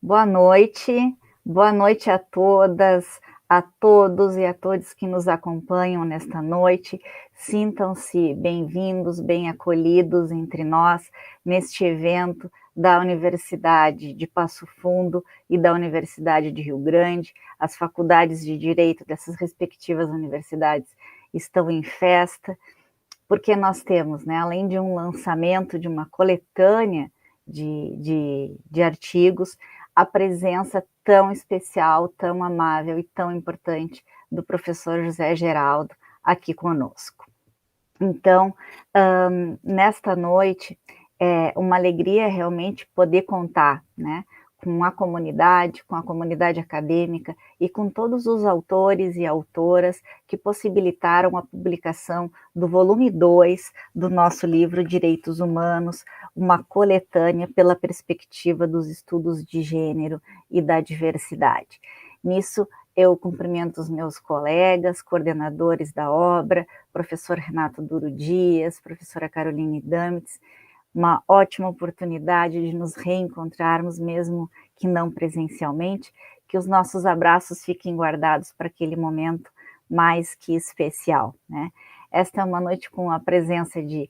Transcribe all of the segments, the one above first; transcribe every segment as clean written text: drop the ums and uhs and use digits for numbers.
Boa noite a todas, a todos e a todos que nos acompanham nesta noite. Sintam-se bem-vindos, bem acolhidos entre nós, neste evento da Universidade de Passo Fundo e da Universidade de Rio Grande. As faculdades de Direito dessas respectivas universidades estão em festa, porque nós temos, né, além de um lançamento de uma coletânea de artigos, a presença tão especial, tão amável e tão importante do professor José Geraldo aqui conosco. Então, nesta noite, é uma alegria realmente poder contar, né, com a comunidade acadêmica e com todos os autores e autoras que possibilitaram a publicação do volume 2 do nosso livro Direitos Humanos, uma coletânea pela perspectiva dos estudos de gênero e da diversidade. Nisso, eu cumprimento os meus colegas, coordenadores da obra, professor Renato Duro Dias, professora Caroline Damitz, uma ótima oportunidade de nos reencontrarmos, mesmo que não presencialmente, que os nossos abraços fiquem guardados para aquele momento mais que especial, né? Esta é uma noite com a presença de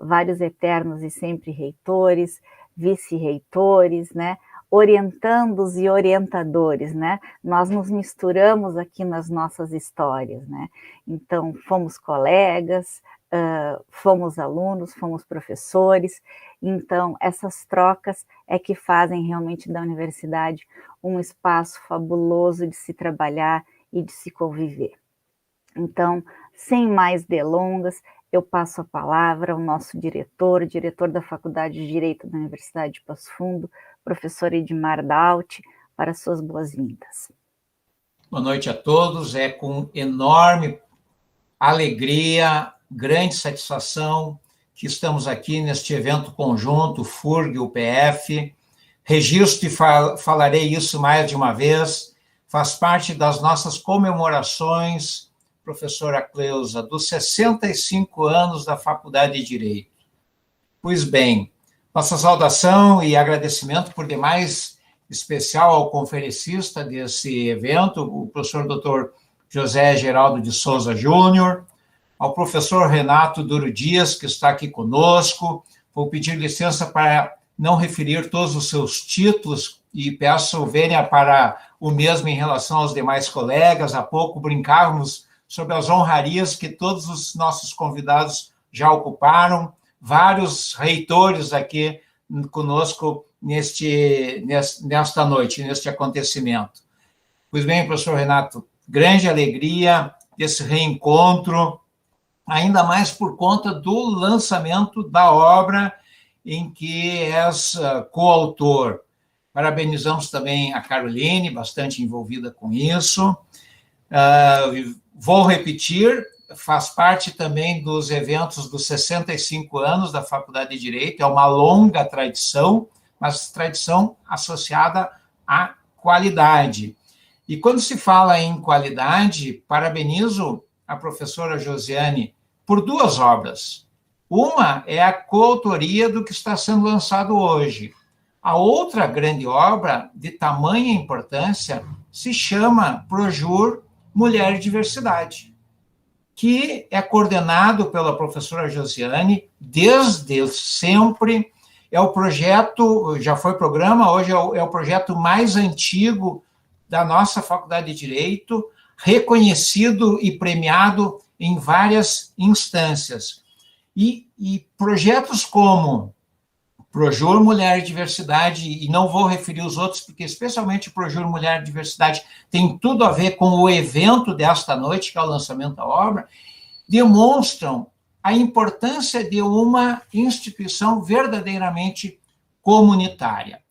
vários eternos e sempre reitores, vice-reitores, né? Orientandos e orientadores, né? Nós nos misturamos aqui nas nossas histórias, né? Então, fomos colegas, fomos alunos, fomos professores, então essas trocas é que fazem realmente da universidade um espaço fabuloso de se trabalhar e de se conviver. Então, sem mais delongas, eu passo a palavra ao nosso diretor da Faculdade de Direito da Universidade de Passo Fundo, professor Edmar Daut, para suas boas-vindas. Boa noite a todos, é com enorme alegria, grande satisfação que estamos aqui neste evento conjunto, FURG-UPF. Registro e falarei isso mais de uma vez, faz parte das nossas comemorações, professora Cleusa, dos 65 anos da Faculdade de Direito. Pois bem, nossa saudação e agradecimento por demais especial ao conferencista desse evento, o professor Dr. José Geraldo de Souza Júnior, ao professor Renato Duro Dias, que está aqui conosco. Vou pedir licença para não referir todos os seus títulos e peço vênia para o mesmo em relação aos demais colegas. Há pouco brincávamos sobre as honrarias que todos os nossos convidados já ocuparam, vários reitores aqui conosco nesta noite, neste acontecimento. Pois bem, professor Renato, grande alegria desse reencontro, ainda mais por conta do lançamento da obra em que és coautor. Parabenizamos também a Caroline, bastante envolvida com isso. Vou repetir, faz parte também dos eventos dos 65 anos da Faculdade de Direito, é uma longa tradição, mas tradição associada à qualidade. E quando se fala em qualidade, parabenizo a professora Josiane por duas obras. Uma é a coautoria do que está sendo lançado hoje. A outra grande obra, de tamanha importância, se chama Projur Mulher e Diversidade, que é coordenado pela professora Josiane desde sempre. É o projeto, já foi programa, hoje é o projeto mais antigo da nossa Faculdade de Direito, reconhecido e premiado em várias instâncias. E projetos como Projur Mulher e Diversidade, e não vou referir os outros, porque especialmente Projur Mulher e Diversidade tem tudo a ver com o evento desta noite, que é o lançamento da obra, demonstram a importância de uma instituição verdadeiramente comunitária.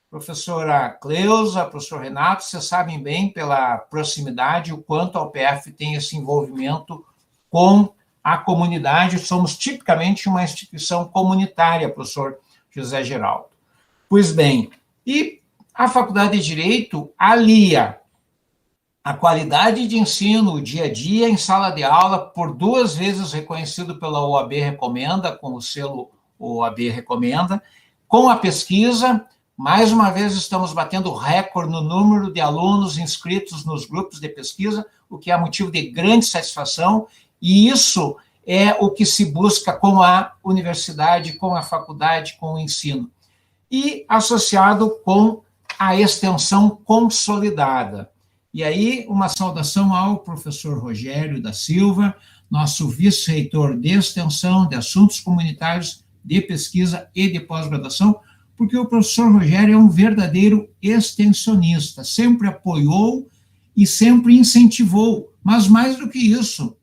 Professora Cleusa, professor Renato, vocês sabem bem, pela proximidade, o quanto a UPF tem esse envolvimento com a comunidade. Somos tipicamente uma instituição comunitária, professor José Geraldo. Pois bem, e a Faculdade de Direito alia a qualidade de ensino, o dia a dia em sala de aula, por 2 vezes reconhecido pela OAB Recomenda, com o selo OAB Recomenda, com a pesquisa, Mais uma vez, estamos batendo recorde no número de alunos inscritos nos grupos de pesquisa, o que é motivo de grande satisfação, e isso é o que se busca com a universidade, com a faculdade, com o ensino. E associado com a extensão consolidada. E aí, uma saudação ao professor Rogério da Silva, nosso vice-reitor de extensão, de assuntos comunitários, de pesquisa e de pós-graduação, porque o professor Rogério é um verdadeiro extensionista, sempre apoiou e sempre incentivou, mas mais do que isso,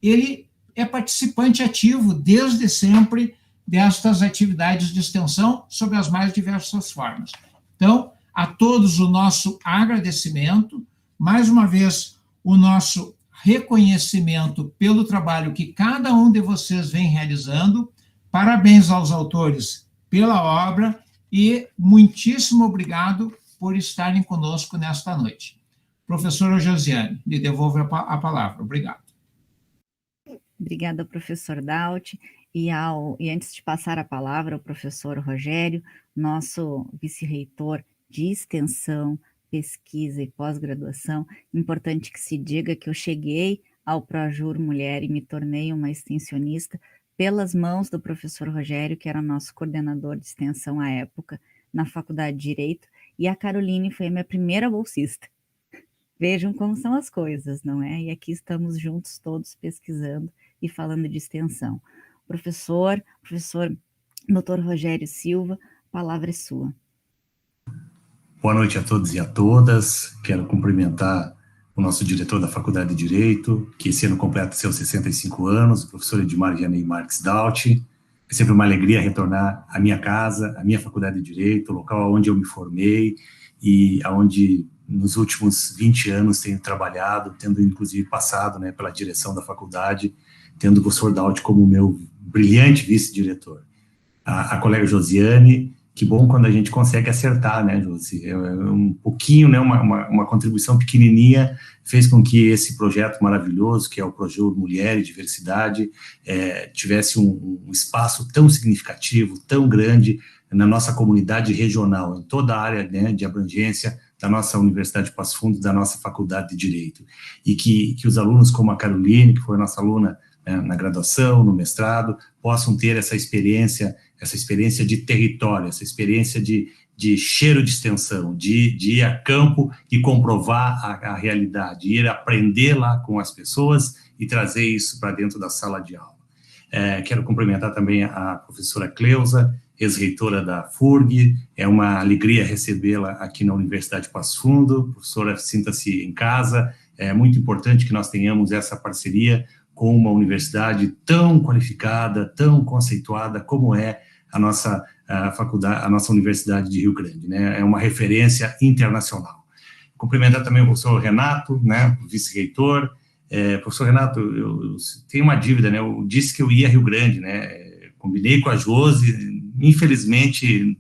ele é participante ativo desde sempre destas atividades de extensão sob as mais diversas formas. Então, a todos o nosso agradecimento, mais uma vez, o nosso reconhecimento pelo trabalho que cada um de vocês vem realizando, parabéns aos autores pela obra e muitíssimo obrigado por estarem conosco nesta noite. Professora Josiane, lhe devolvo a palavra. Obrigado. Obrigada, professor Daut. E antes de passar a palavra ao professor Rogério, nosso vice-reitor de extensão, pesquisa e pós-graduação, importante que se diga que eu cheguei ao Projur Mulher e me tornei uma extensionista pelas mãos do professor Rogério, que era nosso coordenador de extensão à época, na Faculdade de Direito, e a Caroline foi a minha primeira bolsista. Vejam como são as coisas, não é? E aqui estamos juntos todos pesquisando e falando de extensão. Professor Dr. Rogério Silva, a palavra é sua. Boa noite a todos e a todas. Quero cumprimentar o nosso diretor da Faculdade de Direito, que esse ano completa seus 65 anos, o professor Edmar Vianney Marques Daut. É sempre uma alegria retornar à minha casa, à minha Faculdade de Direito, o local onde eu me formei e onde nos últimos 20 anos tenho trabalhado, tendo inclusive passado, né, pela direção da faculdade, tendo o professor Daut como meu brilhante vice-diretor. A colega Josiane, que bom quando a gente consegue acertar, né, Josi? Um pouquinho, né, uma contribuição pequenininha fez com que esse projeto maravilhoso, que é o Projur Mulher e Diversidade, tivesse um espaço tão significativo, tão grande na nossa comunidade regional, em toda a área, né, de abrangência da nossa Universidade de Passo Fundo, da nossa Faculdade de Direito. E que os alunos como a Caroline, que foi a nossa aluna na graduação, no mestrado, possam ter essa experiência de território, essa experiência de cheiro de extensão, de ir a campo e comprovar a realidade, ir aprender lá com as pessoas e trazer isso para dentro da sala de aula. Quero cumprimentar também a professora Cleusa, ex-reitora da FURG, é uma alegria recebê-la aqui na Universidade de Passo Fundo. Professora, sinta-se em casa, é muito importante que nós tenhamos essa parceria com uma universidade tão qualificada, tão conceituada como é a nossa faculdade, a nossa Universidade de Rio Grande, né? É uma referência internacional. Cumprimentar também o professor Renato, né, vice-reitor. Professor Renato, eu tenho uma dívida, né? Eu disse que eu ia a Rio Grande, né? Combinei com a Josi, infelizmente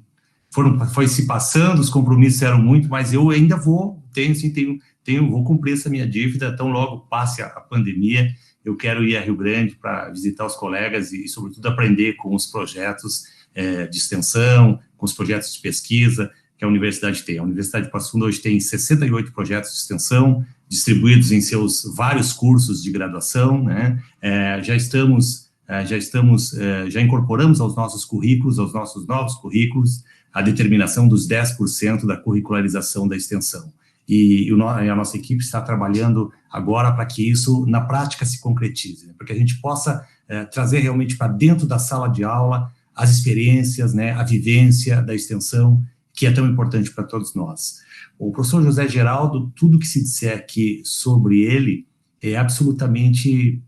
foi se passando, os compromissos eram muito, mas eu ainda vou cumprir essa minha dívida, tão logo passe a pandemia. Eu quero ir a Rio Grande para visitar os colegas e, sobretudo, aprender com os projetos de extensão, com os projetos de pesquisa que a universidade tem. A Universidade de Passo Fundo hoje tem 68 projetos de extensão, distribuídos em seus vários cursos de graduação, né? Já incorporamos aos nossos currículos, aos nossos novos currículos, a determinação dos 10% da curricularização da extensão. E a nossa equipe está trabalhando agora para que isso, na prática, se concretize, né? Para que a gente possa trazer realmente para dentro da sala de aula as experiências, né, a vivência da extensão, que é tão importante para todos nós. O professor José Geraldo, tudo que se disser aqui sobre ele é absolutamente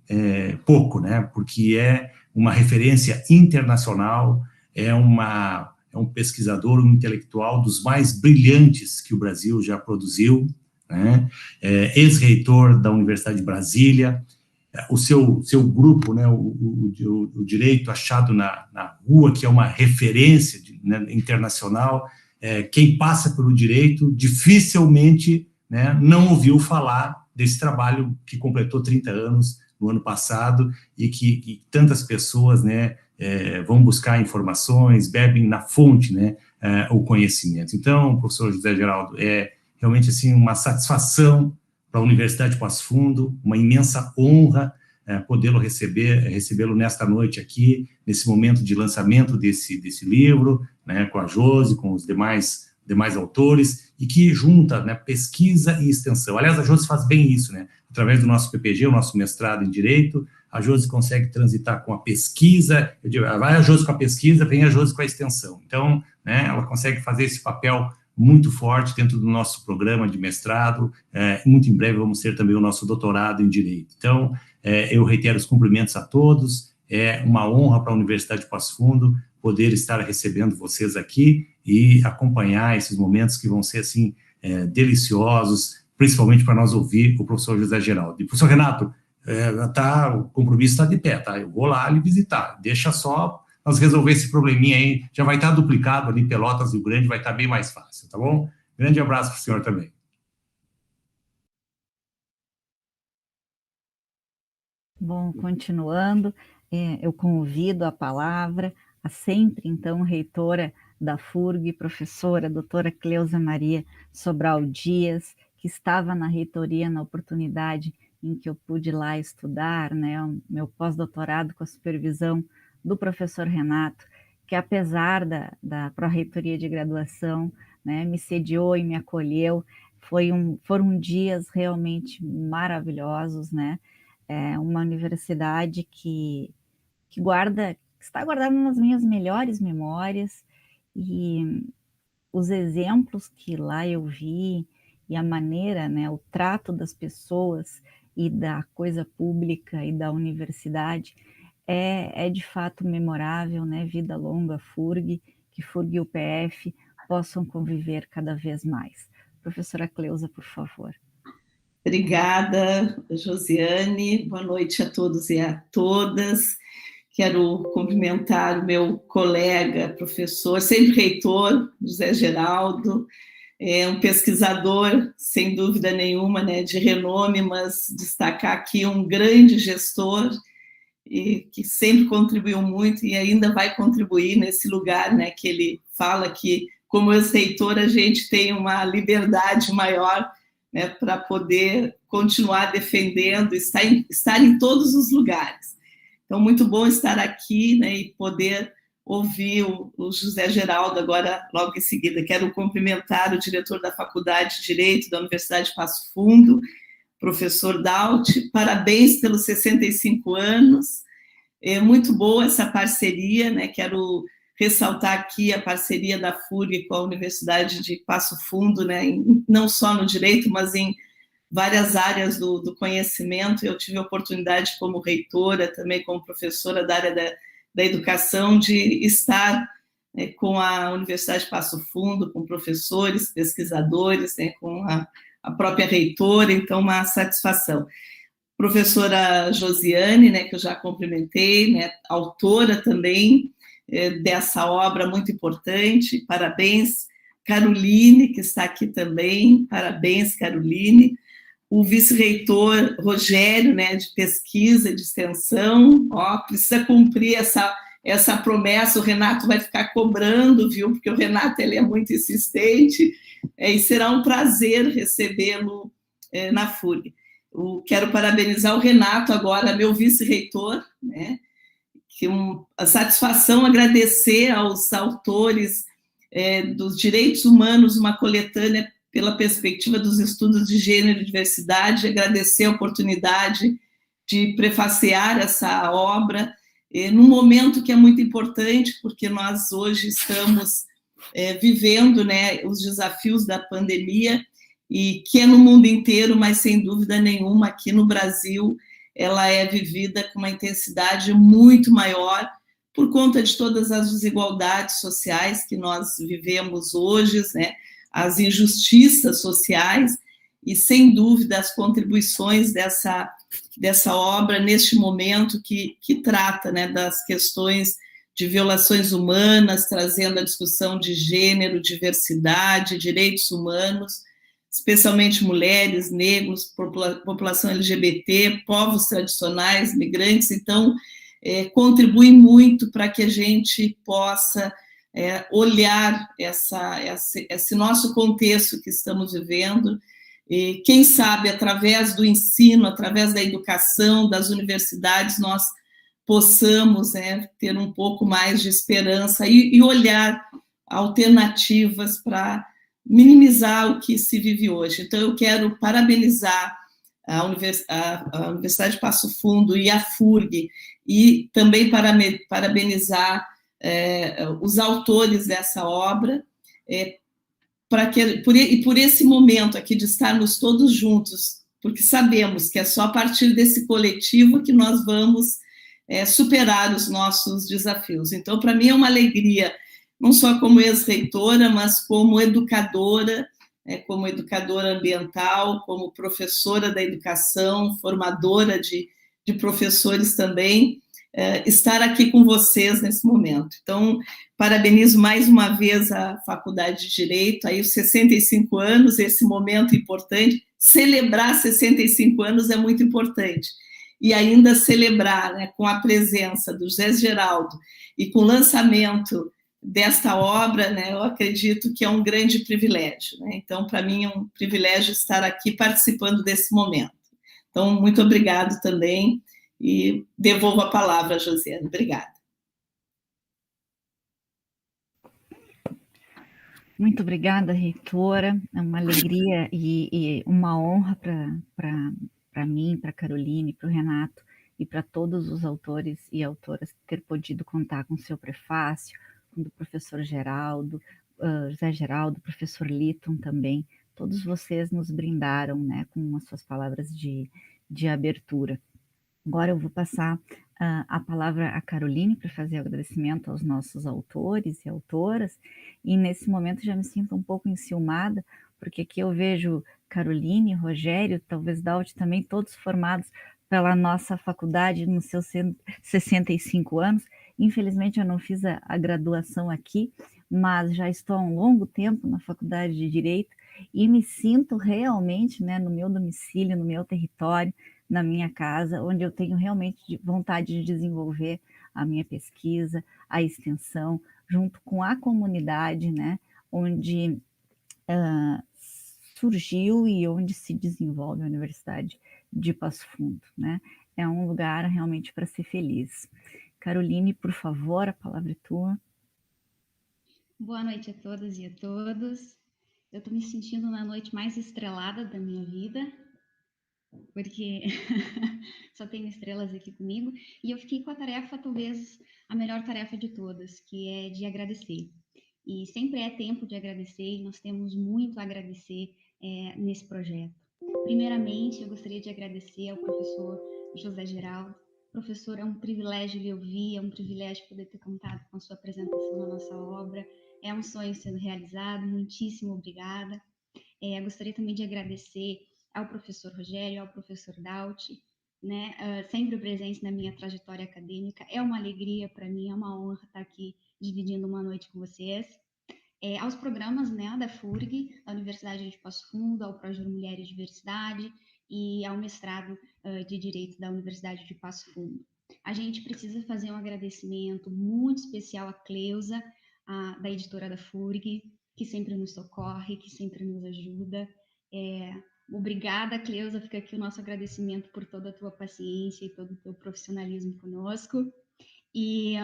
pouco, né, porque é uma referência internacional, é um pesquisador, um intelectual dos mais brilhantes que o Brasil já produziu, né? Ex-reitor da Universidade de Brasília, o seu grupo, né, o Direito Achado na Rua, que é uma referência né, internacional, quem passa pelo direito dificilmente, né, não ouviu falar desse trabalho que completou 30 anos no ano passado e que tantas pessoas, né, vão buscar informações, bebem na fonte, né, o conhecimento. Então, professor José Geraldo, é realmente assim, uma satisfação para a Universidade de Passo Fundo, uma imensa honra recebê-lo nesta noite aqui, nesse momento de lançamento desse livro, né, com a Josi, com os demais autores, e que junta, né, pesquisa e extensão. Aliás, a Josi faz bem isso, né? Através do nosso PPG, o nosso mestrado em Direito, a Josi consegue transitar com a pesquisa, eu digo, vai a Josi com a pesquisa, vem a Josi com a extensão. Então, né, ela consegue fazer esse papel muito forte dentro do nosso programa de mestrado, muito em breve vamos ter também o nosso doutorado em Direito. Então, eu reitero os cumprimentos a todos, é uma honra para a Universidade de Passo Fundo poder estar recebendo vocês aqui e acompanhar esses momentos que vão ser, assim, deliciosos, principalmente para nós ouvir o professor José Geraldo. E, professor Renato, o compromisso está de pé, tá? Eu vou lá lhe visitar, deixa só nós resolver esse probleminha aí, já vai estar duplicado ali, Pelotas, Rio Grande, vai estar bem mais fácil, tá bom? Grande abraço para o senhor também. Bom, continuando, eu convido a palavra a sempre, então, reitora da FURG, professora doutora Cleusa Maria Sobral Dias, que estava na reitoria na oportunidade em que eu pude lá estudar, né, o meu pós-doutorado com a supervisão do professor Renato, que apesar da pró-reitoria de graduação, né, me sediou e me acolheu. Foram dias realmente maravilhosos, né? Uma universidade que está guardada nas minhas melhores memórias, e os exemplos que lá eu vi, e a maneira, né, o trato das pessoas e da coisa pública e da universidade, é de fato memorável, né? Vida longa FURG, que FURG e UPF possam conviver cada vez mais. Professora Cleusa, por favor. Obrigada, Josiane. Boa noite a todos e a todas. Quero cumprimentar o meu colega, professor, sempre reitor, José Geraldo, um pesquisador, sem dúvida nenhuma, né, de renome, mas destacar aqui um grande gestor, e que sempre contribuiu muito e ainda vai contribuir nesse lugar, né, que ele fala que, como ex-reitor, a gente tem uma liberdade maior, né, para poder continuar defendendo, estar em todos os lugares. Então, muito bom estar aqui, né, e poder ouvir o José Geraldo agora, logo em seguida. Quero cumprimentar o diretor da Faculdade de Direito da Universidade de Passo Fundo, professor Dauti, parabéns pelos 65 anos, é muito boa essa parceria, né? Quero ressaltar aqui a parceria da FURG com a Universidade de Passo Fundo, né? Não só no direito, mas em várias áreas do conhecimento. Eu tive a oportunidade como reitora, também como professora da área da educação, de estar, né, com a Universidade de Passo Fundo, com professores, pesquisadores, né, com a própria reitora, então uma satisfação. Professora Josiane, né, que eu já cumprimentei, né, autora também dessa obra muito importante, parabéns. Caroline, que está aqui também, parabéns, Caroline. O vice-reitor Rogério, né, de pesquisa, de extensão, precisa cumprir essa promessa, o Renato vai ficar cobrando, viu, porque o Renato ele é muito insistente, e será um prazer recebê-lo na FURG. Quero parabenizar o Renato agora, meu vice-reitor, né, a satisfação, agradecer aos autores dos direitos humanos, uma coletânea pela perspectiva dos estudos de gênero e diversidade, agradecer a oportunidade de prefaciar essa obra, num momento que é muito importante, porque nós hoje estamos vivendo, né, os desafios da pandemia, e que é no mundo inteiro, mas sem dúvida nenhuma, aqui no Brasil, ela é vivida com uma intensidade muito maior, por conta de todas as desigualdades sociais que nós vivemos hoje, né, as injustiças sociais, e sem dúvida as contribuições dessa obra neste momento que trata, né, das questões de violações humanas, trazendo a discussão de gênero, diversidade, direitos humanos, especialmente mulheres, negros, população LGBT, povos tradicionais, migrantes. Então, contribui muito para que a gente possa olhar esse nosso contexto que estamos vivendo, e quem sabe, através do ensino, através da educação, das universidades, nós possamos ter um pouco mais de esperança e olhar alternativas para minimizar o que se vive hoje. Então, eu quero parabenizar a Universidade de Passo Fundo e a FURG, e também parabenizar os autores dessa obra, por esse momento aqui de estarmos todos juntos, porque sabemos que é só a partir desse coletivo que nós vamos superar os nossos desafios. Então, para mim é uma alegria, não só como ex-reitora, mas como educadora ambiental, como professora da educação, formadora de professores também, estar aqui com vocês nesse momento. Então, parabenizo mais uma vez a Faculdade de Direito, aí os 65 anos, esse momento importante, celebrar 65 anos é muito importante, e ainda celebrar, com a presença do José Geraldo e com o lançamento desta obra, eu acredito que é um grande privilégio. Então, para mim, é um privilégio estar aqui participando desse momento. Então, muito obrigado também, e devolvo a palavra a Josiane. Obrigada. Muito obrigada, reitora. É uma alegria e uma honra para mim, para a Caroline, para o Renato e para todos os autores e autoras ter podido contar com o seu prefácio, com o do professor Geraldo, José Geraldo, professor Litton também. Todos vocês nos brindaram, com as suas palavras de abertura. Agora eu vou passar a palavra à Caroline para fazer o agradecimento aos nossos autores e autoras, e nesse momento já me sinto um pouco enciumada, porque aqui eu vejo Caroline, Rogério, talvez Daut também, todos formados pela nossa faculdade nos seus 65 anos. Infelizmente eu não fiz a graduação aqui, mas já estou há um longo tempo na Faculdade de Direito e me sinto realmente no meu domicílio, no meu território, na minha casa, onde eu tenho realmente vontade de desenvolver a minha pesquisa, a extensão, junto com a comunidade, onde surgiu e onde se desenvolve a Universidade de Passo Fundo. É um lugar realmente para ser feliz. Caroline, por favor, a palavra é tua. Boa noite a todas e a todos. Eu estou me sentindo na noite mais estrelada da minha vida, porque só tenho estrelas aqui comigo, e eu fiquei com a tarefa, talvez a melhor tarefa de todas, que é de agradecer. E sempre é tempo de agradecer, e nós temos muito a agradecer nesse projeto. Primeiramente, eu gostaria de agradecer ao professor José Geraldo. Professor, é um privilégio lhe ouvir, é um privilégio poder ter contado com a sua apresentação na nossa obra, é um sonho sendo realizado, muitíssimo obrigada. Gostaria também de agradecer ao professor Rogério, ao professor Daut, sempre presentes na minha trajetória acadêmica. É uma alegria para mim, é uma honra estar aqui dividindo uma noite com vocês. Aos programas da FURG, da Universidade de Passo Fundo, ao Projur Mulheres e Diversidade e ao mestrado de Direito da Universidade de Passo Fundo. A gente precisa fazer um agradecimento muito especial à Cleusa, da editora da FURG, que sempre nos socorre, que sempre nos ajuda. Obrigada, Cleusa, fica aqui o nosso agradecimento por toda a tua paciência e todo o teu profissionalismo conosco. E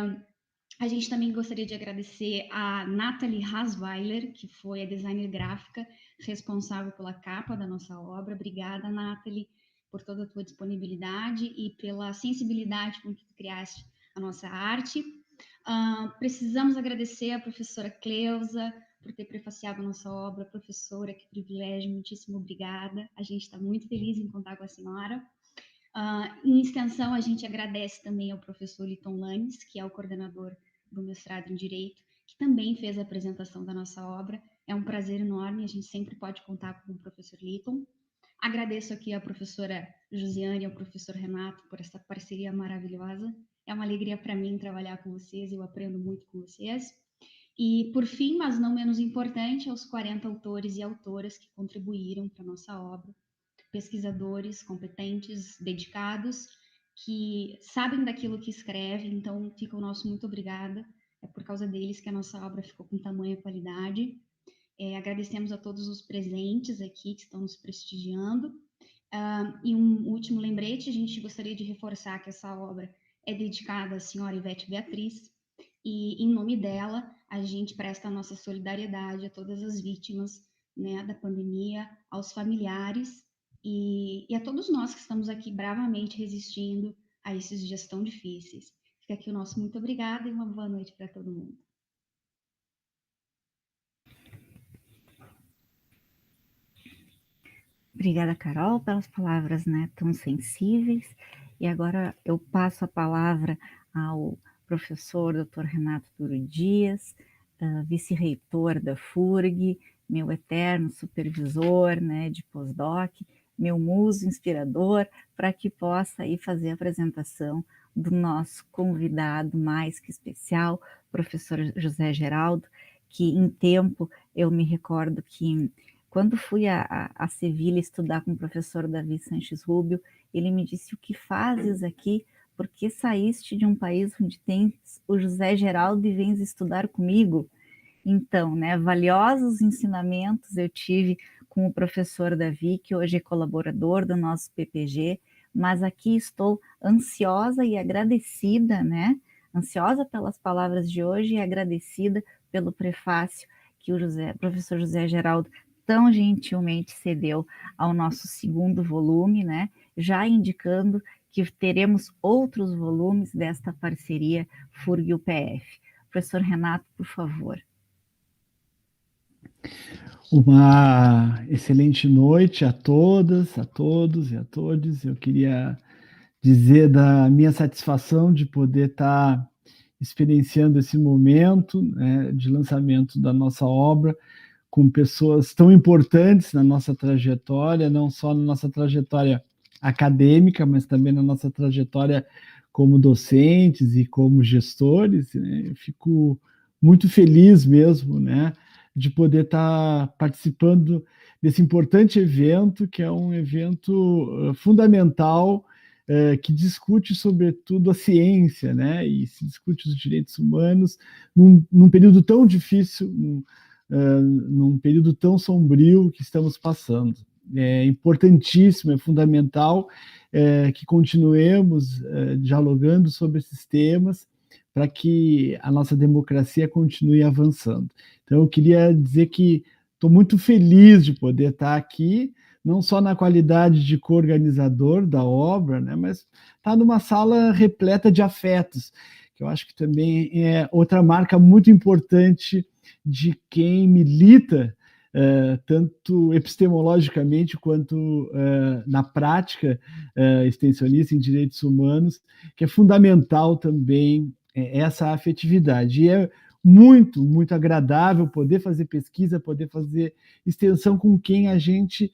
a gente também gostaria de agradecer a Nathalie Hasweiler, que foi a designer gráfica responsável pela capa da nossa obra. Obrigada, Nathalie, por toda a tua disponibilidade e pela sensibilidade com que tu criaste a nossa arte. Precisamos agradecer à professora Cleusa por ter prefaciado a nossa obra. Professora, que privilégio, muitíssimo obrigada. A gente está muito feliz em contar com a senhora. Em extensão, a gente agradece também ao professor Litton Lanes, que é o coordenador do mestrado em Direito, que também fez a apresentação da nossa obra. É um prazer enorme, a gente sempre pode contar com o professor Litton. Agradeço aqui à professora Josiane e ao professor Renato por essa parceria maravilhosa. É uma alegria para mim trabalhar com vocês, eu aprendo muito com vocês. E, por fim, mas não menos importante, aos 40 autores e autoras que contribuíram para a nossa obra, pesquisadores competentes, dedicados, que sabem daquilo que escrevem, então fica o nosso muito obrigada. é por causa deles que a nossa obra ficou com tamanha qualidade. Agradecemos a todos os presentes aqui que estão nos prestigiando. E um último lembrete, a gente gostaria de reforçar que essa obra é dedicada à senhora Ivete Beatriz, e em nome dela, a gente presta a nossa solidariedade a todas as vítimas, né, da pandemia, aos familiares e a todos nós que estamos aqui bravamente resistindo a esses dias tão difíceis. Fica aqui o nosso muito obrigada e uma boa noite para todo mundo. Obrigada, Carol, pelas palavras, né, tão sensíveis. E agora eu passo a palavra ao professor Dr. Renato Duro Dias, vice-reitor da FURG, meu eterno supervisor, né, de pós-doc, meu muso inspirador, para que possa aí fazer a apresentação do nosso convidado mais que especial, professor José Geraldo, que em tempo eu me recordo que quando fui a Sevilha estudar com o professor Davi Sanches Rubio, ele me disse: o que fazes aqui? Porque saíste de um país onde tem o José Geraldo e vens estudar comigo? Então, né, valiosos ensinamentos eu tive com o professor Davi, que hoje é colaborador do nosso PPG, mas aqui estou ansiosa e agradecida, né? Ansiosa pelas palavras de hoje e agradecida pelo prefácio que o professor José Geraldo tão gentilmente cedeu ao nosso segundo volume, né? Já indicando que teremos outros volumes desta parceria FURG-UPF. Professor Renato, por favor. Uma excelente noite a todas, a todos e a todos. Eu queria dizer da minha satisfação de poder estar experienciando esse momento, né, de lançamento da nossa obra, com pessoas tão importantes na nossa trajetória, não só na nossa trajetória acadêmica, mas também na nossa trajetória como docentes e como gestores, né? Eu fico muito feliz mesmo, né, de poder estar participando desse importante evento, que é um evento fundamental, que discute, sobretudo, a ciência, né, e se discute os direitos humanos num período tão difícil, num período tão sombrio que estamos passando. É importantíssimo, é fundamental que continuemos dialogando sobre esses temas para que a nossa democracia continue avançando. Então, eu queria dizer que estou muito feliz de poder estar aqui, não só na qualidade de co-organizador da obra, né, mas estar numa sala repleta de afetos, que eu acho que também é outra marca muito importante de quem milita, tanto epistemologicamente quanto na prática extensionista em direitos humanos, que é fundamental também essa afetividade. E é muito, muito agradável poder fazer pesquisa, poder fazer extensão com quem a gente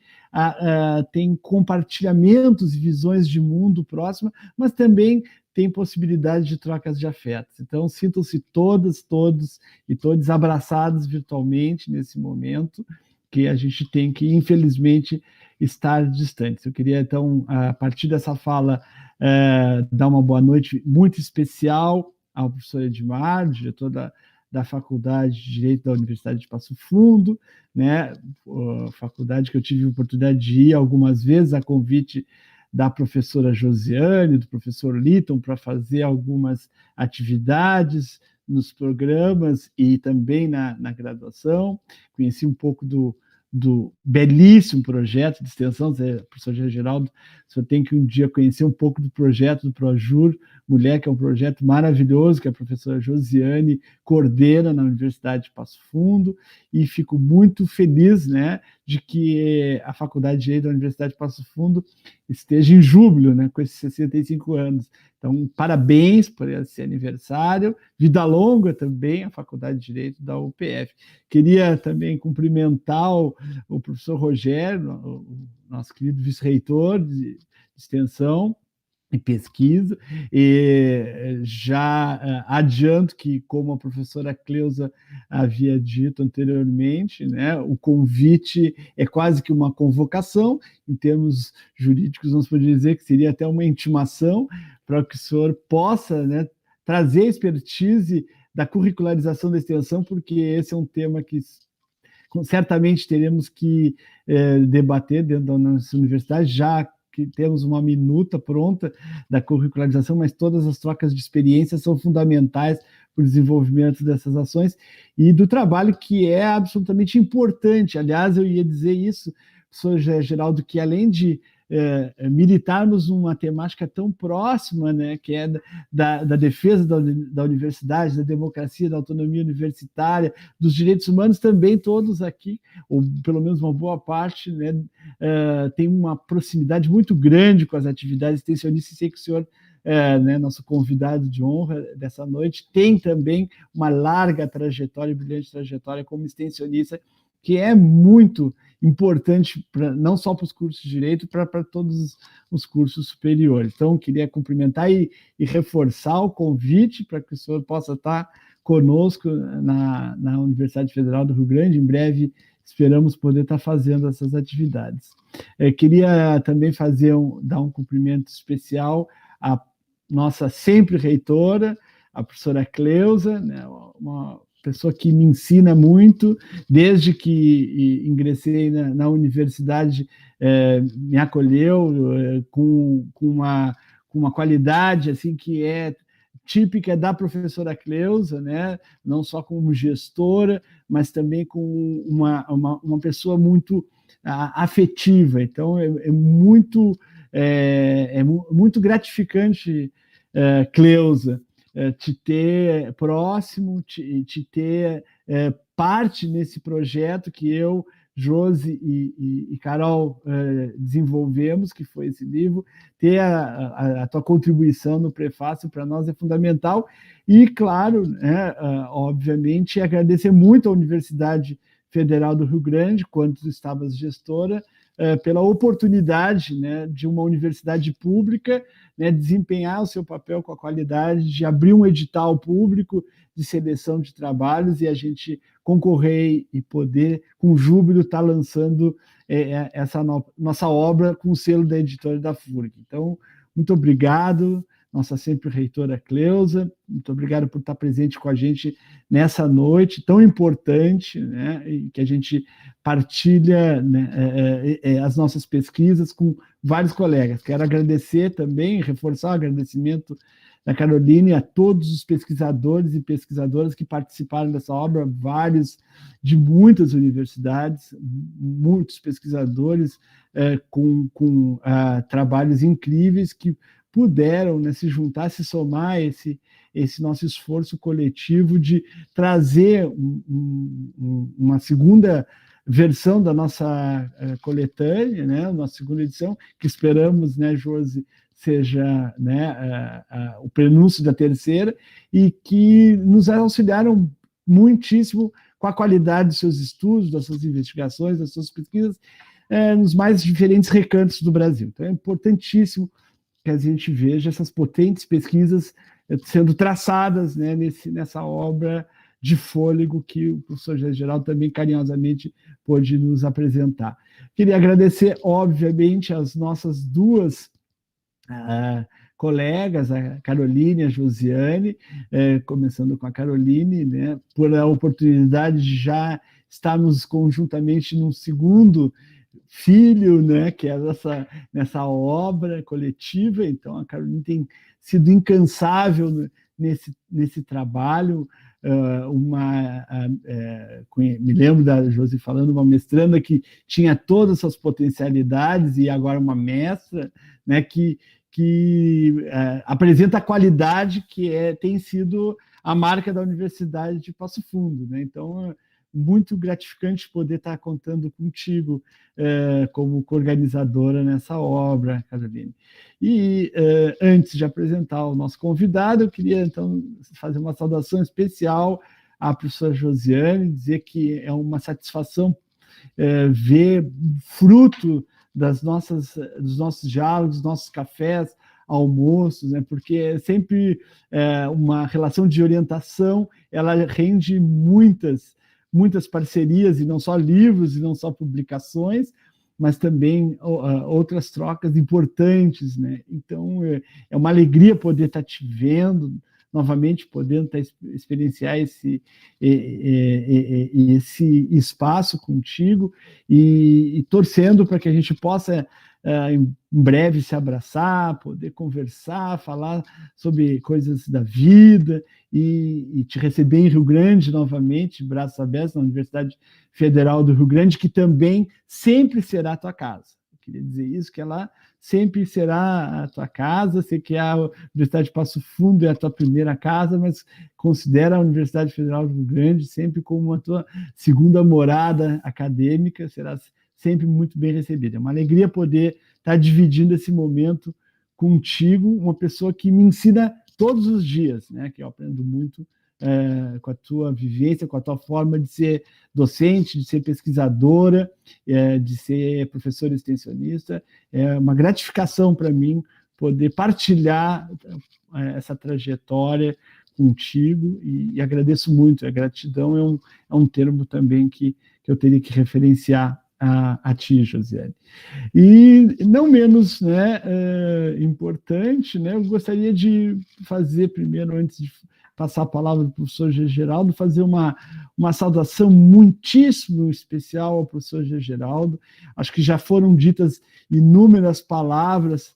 tem compartilhamentos e visões de mundo próxima, mas também tem possibilidade de trocas de afetos. Então, sintam-se todas, todos e todos abraçados virtualmente nesse momento, que a gente tem que, infelizmente, estar distantes. Eu queria, então, a partir dessa fala, dar uma boa noite muito especial ao professor Edmar, diretor da Faculdade de Direito da Universidade de Passo Fundo, né, faculdade que eu tive a oportunidade de ir algumas vezes a convite da professora Josiane, do professor Litton, para fazer algumas atividades nos programas e também na graduação. Conheci um pouco do belíssimo projeto de extensão, professor Geraldo, o senhor tem que um dia conhecer um pouco do projeto do ProJur Mulher, que é um projeto maravilhoso, que a professora Josiane coordena na Universidade de Passo Fundo, e fico muito feliz, né, de que a Faculdade de Direito da Universidade de Passo Fundo esteja em júbilo, né, com esses 65 anos. Então, parabéns por esse aniversário, vida longa também à Faculdade de Direito da UPF. Queria também cumprimentar o professor Rogério, o nosso querido vice-reitor de extensão e pesquisa, e já adianto que, como a professora Cleusa havia dito anteriormente, né, o convite é quase que uma convocação, em termos jurídicos, nós podemos dizer que seria até uma intimação para que o senhor possa, né, trazer expertise da curricularização da extensão, porque esse é um tema que certamente teremos que debater dentro da nossa universidade, já que temos uma minuta pronta da curricularização, mas todas as trocas de experiências são fundamentais para o desenvolvimento dessas ações e do trabalho que é absolutamente importante. Aliás, eu ia dizer isso, professor Geraldo, que além de militarmos numa temática tão próxima, né, que é da defesa da universidade, da democracia, da autonomia universitária, dos direitos humanos, também todos aqui, ou pelo menos uma boa parte, né, tem uma proximidade muito grande com as atividades extensionistas. Sei que o senhor, né, nosso convidado de honra dessa noite, tem também uma larga trajetória, brilhante trajetória como extensionista, que é muito importante não só para os cursos de Direito, para todos os cursos superiores. Então, queria cumprimentar e reforçar o convite para que o senhor possa estar conosco na Universidade Federal do Rio Grande. Em breve, esperamos poder estar fazendo essas atividades. Queria também dar um cumprimento especial à nossa sempre reitora, a professora Cleusa, né, uma pessoa que me ensina muito, desde que ingressei na universidade, me acolheu com uma qualidade assim que é típica da professora Cleusa, né? Não só como gestora, mas também como uma pessoa muito afetiva. Então, é muito gratificante, Cleusa, te ter próximo, te ter parte nesse projeto que eu, Josi e Carol desenvolvemos, que foi esse livro. Ter a tua contribuição no prefácio para nós é fundamental. E, claro, obviamente, agradecer muito à Universidade Federal do Rio Grande, quando tu estavas gestora, pela oportunidade, né, de uma universidade pública, né, desempenhar o seu papel com a qualidade, de abrir um edital público de seleção de trabalhos e a gente concorrer e poder, com júbilo, estar lançando essa nossa obra com o selo da editora da FURG. Então, muito obrigado, nossa sempre reitora Cleusa, muito obrigado por estar presente com a gente nessa noite tão importante, né, e que a gente partilha, né, as nossas pesquisas com vários colegas. Quero agradecer também, reforçar o agradecimento da Caroline a todos os pesquisadores e pesquisadoras que participaram dessa obra, vários de muitas universidades, muitos pesquisadores com trabalhos incríveis que puderam, né, se juntar, se somar a esse nosso esforço coletivo de trazer uma segunda versão da nossa coletânea, né, nossa segunda edição, que esperamos, né, Josi, seja, né, o prenúncio da terceira, e que nos auxiliaram muitíssimo com a qualidade dos seus estudos, das suas investigações, das suas pesquisas, nos mais diferentes recantos do Brasil. Então é importantíssimo que a gente veja essas potentes pesquisas sendo traçadas, né, nessa obra de fôlego que o professor Geraldo também carinhosamente pôde nos apresentar. Queria agradecer, obviamente, as nossas duas colegas, a Caroline e a Josiane, começando com a Caroline, né, por a oportunidade de já estarmos conjuntamente num segundo filho, né, que é nessa obra coletiva. Então, a Caroline tem sido incansável nesse trabalho. Me lembro da Josi falando, uma mestranda que tinha todas essas potencialidades e agora uma mestra, né, que apresenta a qualidade que tem sido a marca da Universidade de Passo Fundo, né? Então, muito gratificante poder estar contando contigo como coorganizadora nessa obra, Caroline. E antes de apresentar o nosso convidado, eu queria então fazer uma saudação especial à professora Josiane, dizer que é uma satisfação ver fruto dos nossos diálogos, dos nossos cafés, almoços, né? Porque é sempre uma relação de orientação, ela rende muitas parcerias, e não só livros, e não só publicações, mas também outras trocas importantes, né? Então, é uma alegria poder estar te vendo novamente podendo experienciar esse espaço contigo e torcendo para que a gente possa em breve se abraçar, poder conversar, falar sobre coisas da vida e te receber em Rio Grande novamente, braços abertos, na Universidade Federal do Rio Grande, que também sempre será a tua casa. Eu queria dizer isso, que ela sempre será a tua casa. Sei que a Universidade de Passo Fundo é a tua primeira casa, mas considera a Universidade Federal do Rio Grande sempre como a tua segunda morada acadêmica, será sempre muito bem recebida. É uma alegria poder estar dividindo esse momento contigo, uma pessoa que me ensina todos os dias, né? Que eu aprendo muito com a tua vivência, com a tua forma de ser docente, de ser pesquisadora, de ser professora extensionista. É uma gratificação para mim poder partilhar essa trajetória contigo e agradeço muito. A gratidão é um termo também que eu teria que referenciar a ti, Josiane. E não menos, né, importante, né, eu gostaria de fazer primeiro, antes de passar a palavra para o professor G. Geraldo, fazer uma saudação muitíssimo especial ao professor G. Geraldo. Acho que já foram ditas inúmeras palavras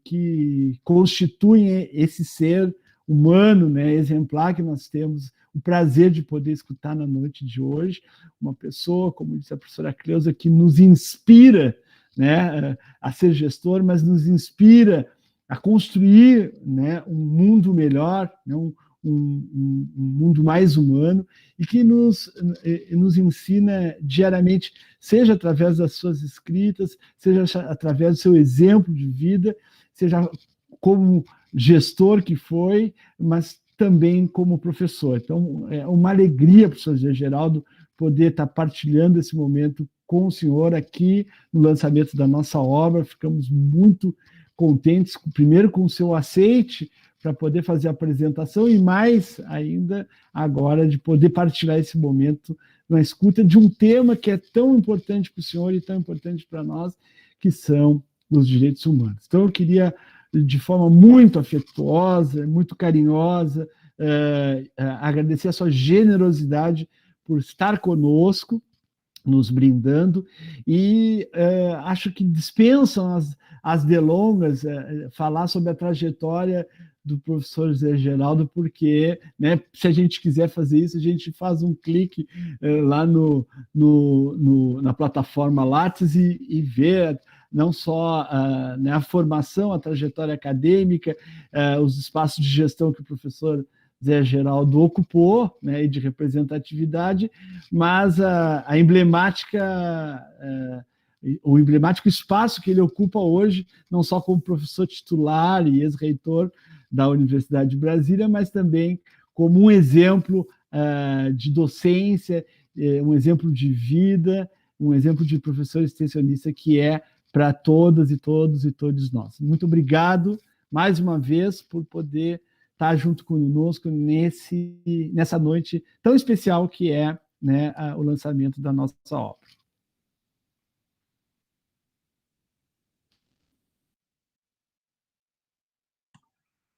que constituem esse ser humano, né, exemplar que nós temos o prazer de poder escutar na noite de hoje, uma pessoa, como disse a professora Cleusa, que nos inspira, né, a ser gestor, mas nos inspira a construir, né, um mundo melhor, né, um mundo mais humano, e que nos ensina diariamente, seja através das suas escritas, seja através do seu exemplo de vida, seja como gestor que foi, mas também como professor. Então, é uma alegria, professor Geraldo, poder estar partilhando esse momento com o senhor aqui no lançamento da nossa obra. Ficamos muito contentes, primeiro com o seu aceite para poder fazer a apresentação e mais ainda agora de poder partilhar esse momento na escuta de um tema que é tão importante para o senhor e tão importante para nós, que são os direitos humanos. Então, eu queria, de forma muito afetuosa, muito carinhosa, agradecer a sua generosidade por estar conosco, nos brindando, e acho que dispensam as delongas falar sobre a trajetória do professor Zé Geraldo, porque, né, se a gente quiser fazer isso, a gente faz um clique lá na plataforma Lattes e vê não só né, a formação, a trajetória acadêmica, os espaços de gestão que o professor Zé Geraldo ocupou, né, e de representatividade, mas a emblemática, o emblemático espaço que ele ocupa hoje, não só como professor titular e ex-reitor da Universidade de Brasília, mas também como um exemplo de docência, um exemplo de vida, um exemplo de professor extensionista que é para todas e todos e todos nós. Muito obrigado, mais uma vez, por poder estar junto conosco nessa noite tão especial que é, né, o lançamento da nossa obra.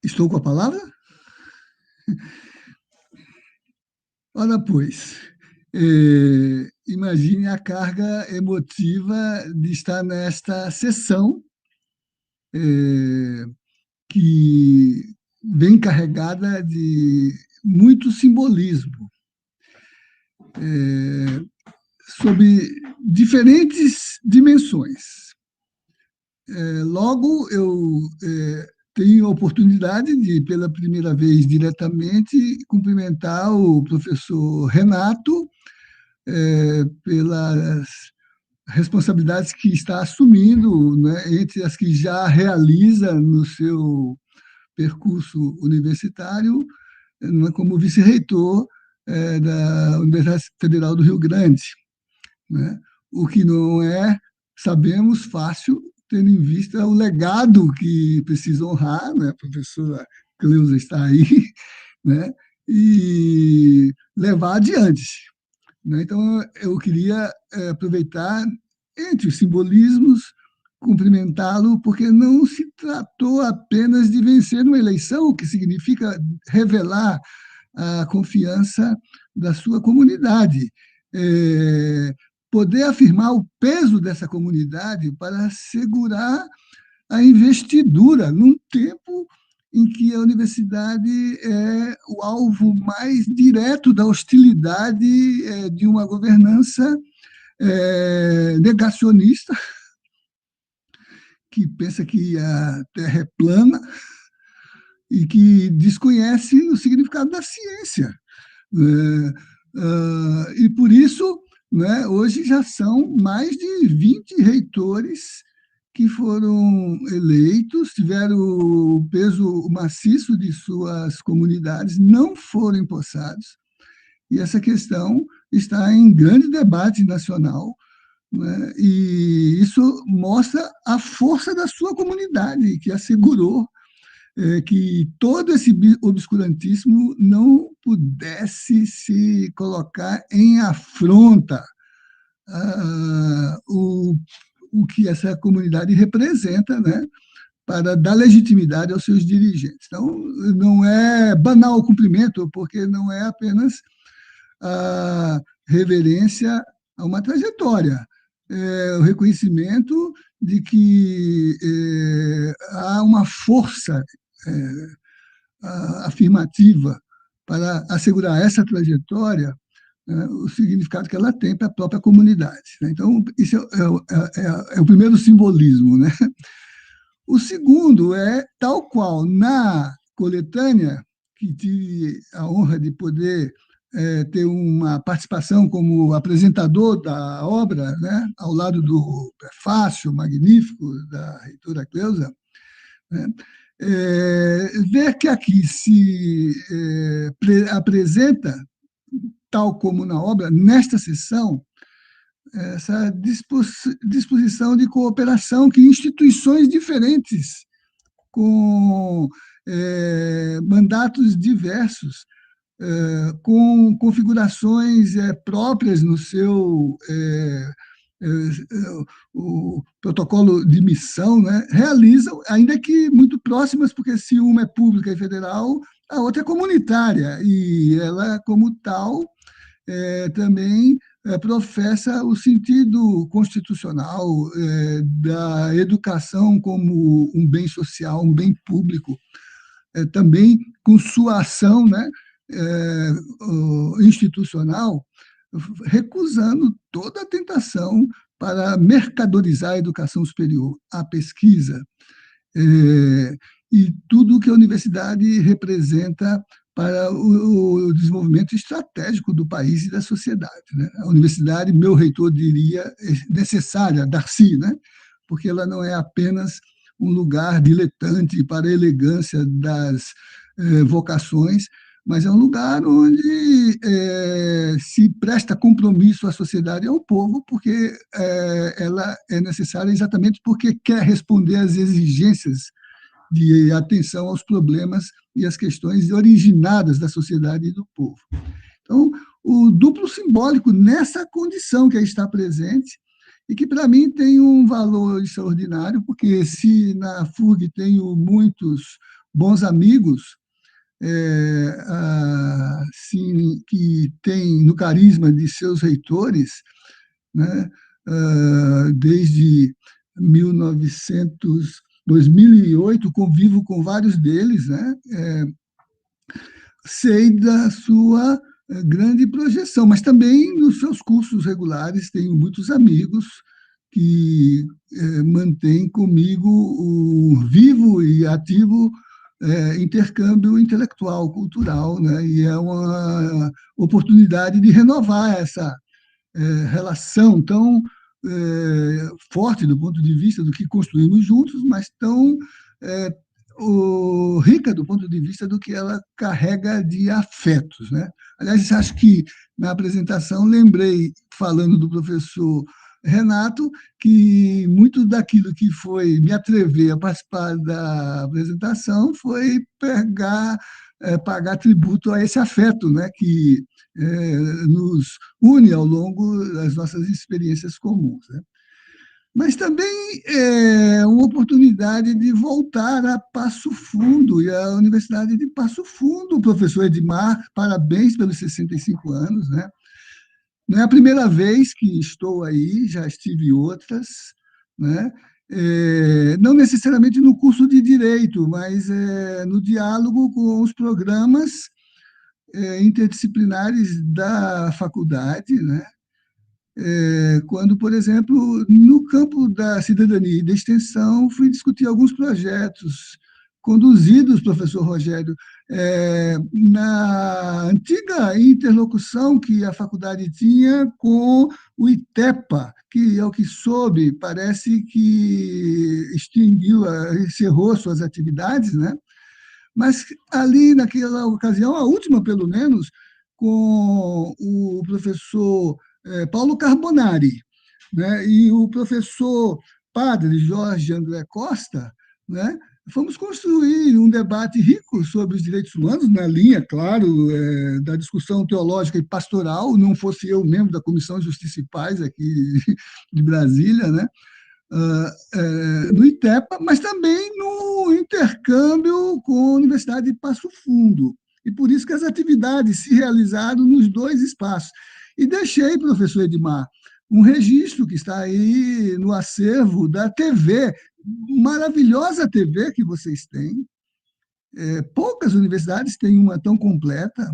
Estou com a palavra? Ora, pois, imagine a carga emotiva de estar nesta sessão que vem carregada de muito simbolismo, sob diferentes dimensões. Logo, eu tenho a oportunidade de, pela primeira vez diretamente, cumprimentar o professor Renato pelas responsabilidades que está assumindo, né, entre as que já realiza no seu percurso universitário, como vice-reitor da Universidade Federal do Rio Grande, né? O que não é, sabemos, fácil, tendo em vista o legado que precisa honrar, né? A professora Cleusa está aí, né? E levar adiante, né? Então, eu queria aproveitar, entre os simbolismos, cumprimentá-lo, porque não se tratou apenas de vencer uma eleição, o que significa revelar a confiança da sua comunidade. Poder afirmar o peso dessa comunidade para assegurar a investidura num tempo em que a universidade é o alvo mais direto da hostilidade de uma governança negacionista, que pensa que a Terra é plana e que desconhece o significado da ciência. E, por isso, né, hoje já são mais de 20 reitores que foram eleitos, tiveram o peso maciço de suas comunidades, não foram empossados, e essa questão está em grande debate nacional, né, e isso mostra a força da sua comunidade, que assegurou que todo esse obscurantismo não pudesse se colocar em afronta o que essa comunidade representa, né, para dar legitimidade aos seus dirigentes. Então, não é banal o cumprimento, porque não é apenas a reverência a uma trajetória, é o reconhecimento de que há uma força afirmativa para assegurar essa trajetória, o significado que ela tem para a própria comunidade. Então, isso é o primeiro simbolismo, né? O segundo é, tal qual na coletânea, que tive a honra de poder ter uma participação como apresentador da obra, né, ao lado do prefácio magnífico da reitora Cleusa, né, ver que aqui se apresenta, tal como na obra, nesta sessão, essa disposição de cooperação que instituições diferentes, com mandatos diversos, com configurações próprias no seu o protocolo de missão, né, realizam, ainda que muito próximas, porque se uma é pública e federal, a outra é comunitária, e ela, como tal, também professa o sentido constitucional da educação como um bem social, um bem público, também com sua ação, né, institucional, recusando toda a tentação para mercadorizar a educação superior, a pesquisa, e tudo o que a universidade representa para o desenvolvimento estratégico do país e da sociedade, né? A universidade, meu reitor diria, é necessária, Darcy, né? Porque ela não é apenas um lugar diletante para a elegância das vocações, mas é um lugar onde se presta compromisso à sociedade e ao povo, porque ela é necessária exatamente porque quer responder às exigências de atenção aos problemas e às questões originadas da sociedade e do povo. Então, o duplo simbólico nessa condição que aí está presente, e que, para mim, tem um valor extraordinário, porque se na FURG tenho muitos bons amigos, assim, que tem no carisma de seus reitores, né, desde 2008, convivo com vários deles, né, sei da sua grande projeção, mas também nos seus cursos regulares tenho muitos amigos que mantêm comigo o vivo e ativo intercâmbio intelectual, cultural, né? E é uma oportunidade de renovar essa relação tão forte do ponto de vista do que construímos juntos, mas tão rica do ponto de vista do que ela carrega de afetos, né? Aliás, acho que na apresentação lembrei, falando do professor Renato, que muito daquilo que foi me atrever a participar da apresentação foi pagar tributo a esse afeto, né, que nos une ao longo das nossas experiências comuns, né? mas também é uma oportunidade de voltar a Passo Fundo, e a Universidade de Passo Fundo, professor Edmar, parabéns pelos 65 anos, né? Não é a primeira vez que estou aí, já estive outras, né? Não necessariamente no curso de Direito, mas no diálogo com os programas interdisciplinares da faculdade, né? Quando, por exemplo, no campo da cidadania e da extensão, fui discutir alguns projetos conduzidos, professor Rogério, na antiga interlocução que a faculdade tinha com o ITEPA, que, ao que soube, parece que extinguiu, encerrou suas atividades, né? Mas ali, naquela ocasião, a última, pelo menos, com o professor Paulo Carbonari, né, e o professor padre Jorge André Costa, né, fomos construir um debate rico sobre os direitos humanos, na linha, claro, da discussão teológica e pastoral, não fosse eu membro da Comissão de Justiça e Paz aqui de Brasília, né, no ITEPA, mas também no intercâmbio com a Universidade de Passo Fundo. E por isso que as atividades se realizaram nos dois espaços. E deixei, professor Edmar, um registro que está aí no acervo da TV, maravilhosa TV que vocês têm. Poucas universidades têm uma tão completa,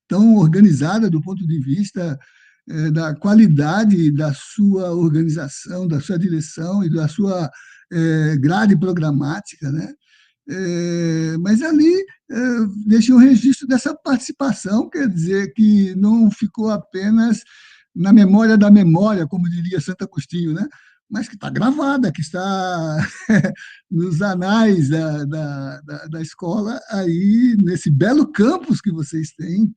tão organizada do ponto de vista da qualidade da sua organização, da sua direção e da sua grade programática, né? Mas ali deixei um registro dessa participação, quer dizer que não ficou apenas na memória da memória, como diria Santo Agostinho, né? Mas que está gravada, que está nos anais da escola, aí nesse belo campus que vocês têm,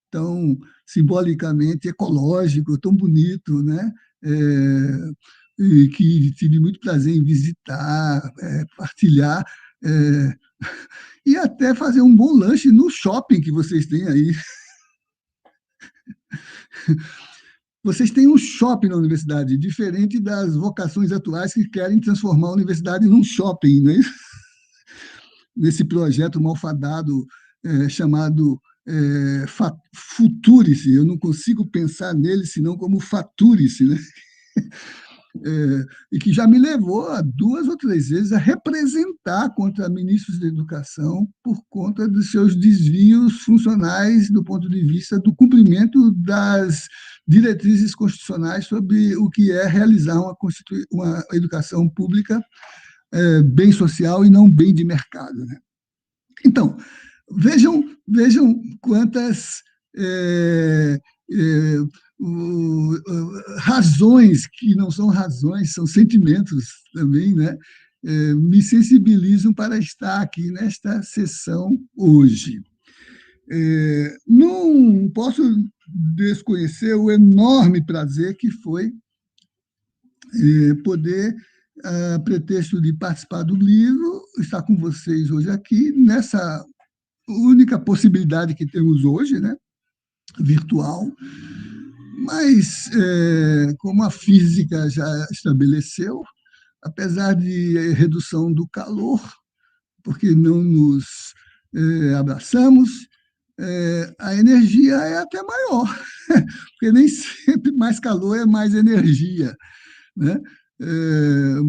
tão simbolicamente ecológico, tão bonito, né? E que tive muito prazer em visitar, partilhar, e até fazer um bom lanche no shopping que vocês têm aí. Vocês têm um shopping na universidade, diferente das vocações atuais que querem transformar a universidade num shopping, não é isso? Nesse projeto malfadado chamado Futurice. Eu não consigo pensar nele senão como Faturice, né? E que já me levou a 2 ou 3 vezes a representar contra ministros da educação por conta dos seus desvios funcionais do ponto de vista do cumprimento das diretrizes constitucionais sobre o que é realizar uma educação pública bem social e não bem de mercado, né? Então, vejam quantas razões que não são razões, são sentimentos também, né? Me sensibilizam para estar aqui nesta sessão hoje. Não posso desconhecer o enorme prazer que foi poder, a pretexto de participar do livro, estar com vocês hoje aqui, nessa única possibilidade que temos hoje, né? Virtual, mas, como a física já estabeleceu, apesar de redução do calor, porque não nos abraçamos, a energia é até maior, porque nem sempre mais calor é mais energia, né?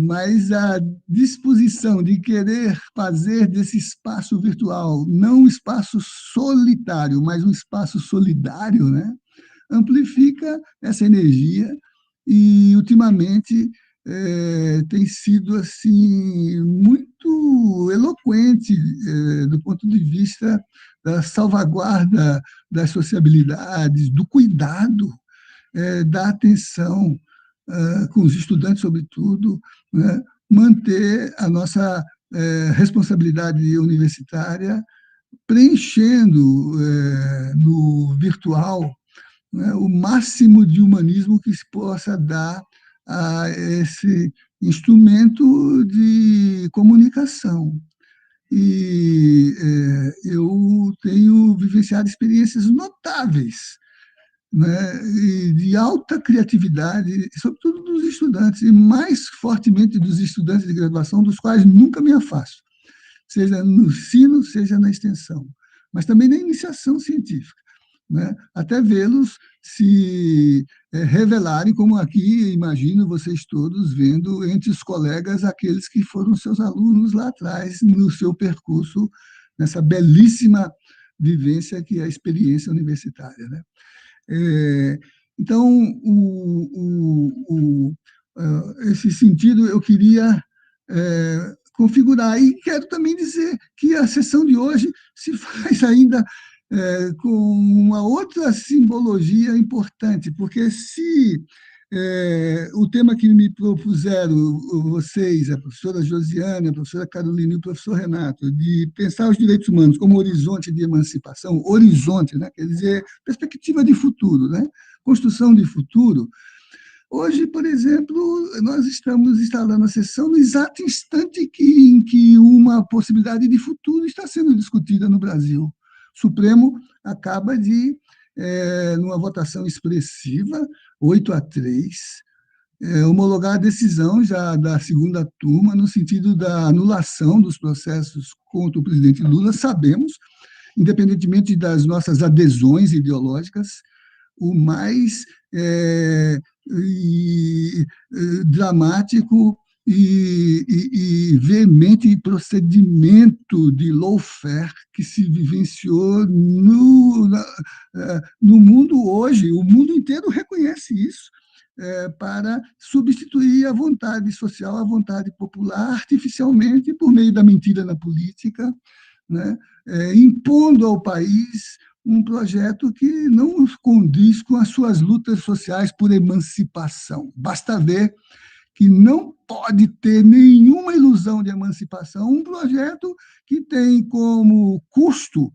Mas a disposição de querer fazer desse espaço virtual não um espaço solitário, mas um espaço solidário, né? Amplifica essa energia e, ultimamente, tem sido assim muito eloquente do ponto de vista da salvaguarda das sociabilidades, do cuidado, da atenção com os estudantes, sobretudo, né? Manter a nossa responsabilidade universitária preenchendo no virtual, né, o máximo de humanismo que se possa dar a esse instrumento de comunicação. E eu tenho vivenciado experiências notáveis né, e de alta criatividade, sobretudo dos estudantes, e mais fortemente dos estudantes de graduação, dos quais nunca me afasto, seja no ensino, seja na extensão, mas também na iniciação científica, né? Até vê-los se revelarem, como aqui, imagino vocês todos vendo entre os colegas aqueles que foram seus alunos lá atrás, no seu percurso, nessa belíssima vivência que é a experiência universitária, né? Então, esse sentido eu queria configurar. E quero também dizer que a sessão de hoje se faz ainda com uma outra simbologia importante, porque se o tema que me propuseram vocês, a professora Josiane, a professora Carolina e o professor Renato, de pensar os direitos humanos como horizonte de emancipação, horizonte, né? Quer dizer, perspectiva de futuro, né? Construção de futuro. Hoje, por exemplo, nós estamos instalando a sessão no exato instante em que uma possibilidade de futuro está sendo discutida no Brasil. O Supremo acaba de, numa votação expressiva, 8-3, homologar a decisão já da segunda turma no sentido da anulação dos processos contra o presidente Lula. Sabemos, independentemente das nossas adesões ideológicas, o mais dramático e veemente procedimento de lawfare que se vivenciou no mundo hoje. O mundo inteiro reconhece isso, para substituir a vontade social, a vontade popular, artificialmente, por meio da mentira na política, né? Impondo ao país um projeto que não condiz com as suas lutas sociais por emancipação. Basta ver que não pode ter nenhuma ilusão de emancipação um projeto que tem como custo,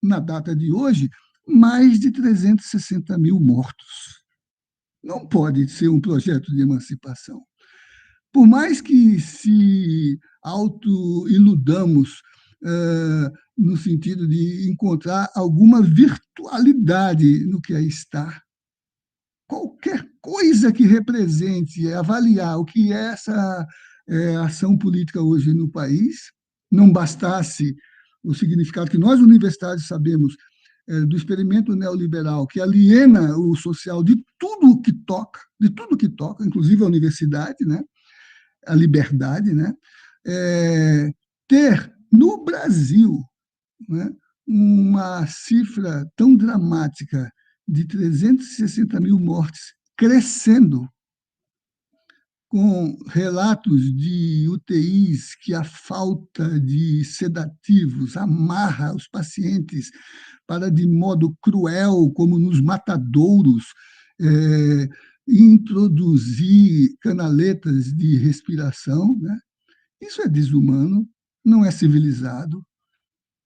na data de hoje, mais de 360 mil mortos. Não pode ser um projeto de emancipação. Por mais que se autoiludamos no sentido de encontrar alguma virtualidade no que aí está, qualquer coisa que represente avaliar o que é essa ação política hoje no país, não bastasse o significado que nós, universitários, sabemos do experimento neoliberal, que aliena o social de tudo que toca, inclusive a universidade, né? A liberdade, né? Ter no Brasil, né, uma cifra tão dramática de 360 mil mortes, crescendo, com relatos de UTIs que a falta de sedativos amarra os pacientes para, de modo cruel, como nos matadouros, introduzir canaletas de respiração, né? Isso é desumano, não é civilizado,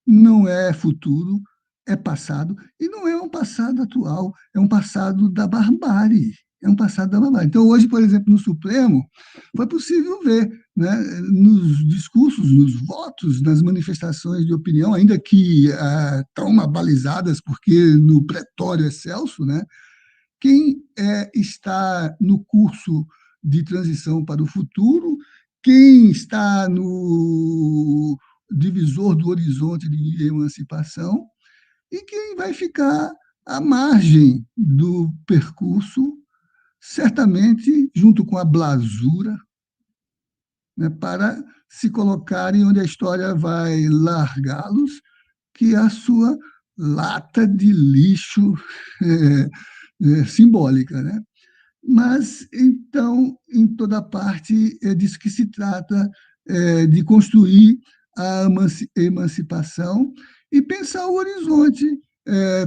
não é futuro, é passado, e não é um passado atual, é um passado da barbárie. Então, hoje, por exemplo, no Supremo, foi possível ver, né, nos discursos, nos votos, nas manifestações de opinião, ainda que tão abalizadas, porque no pretório excelso, né, quem está no curso de transição para o futuro, quem está no divisor do horizonte de emancipação e quem vai ficar à margem do percurso, certamente junto com a blasura, né, para se colocarem onde a história vai largá-los, que é a sua lata de lixo simbólica, né? Mas, então, em toda parte, é disso que se trata, de construir a emancipação e pensar o horizonte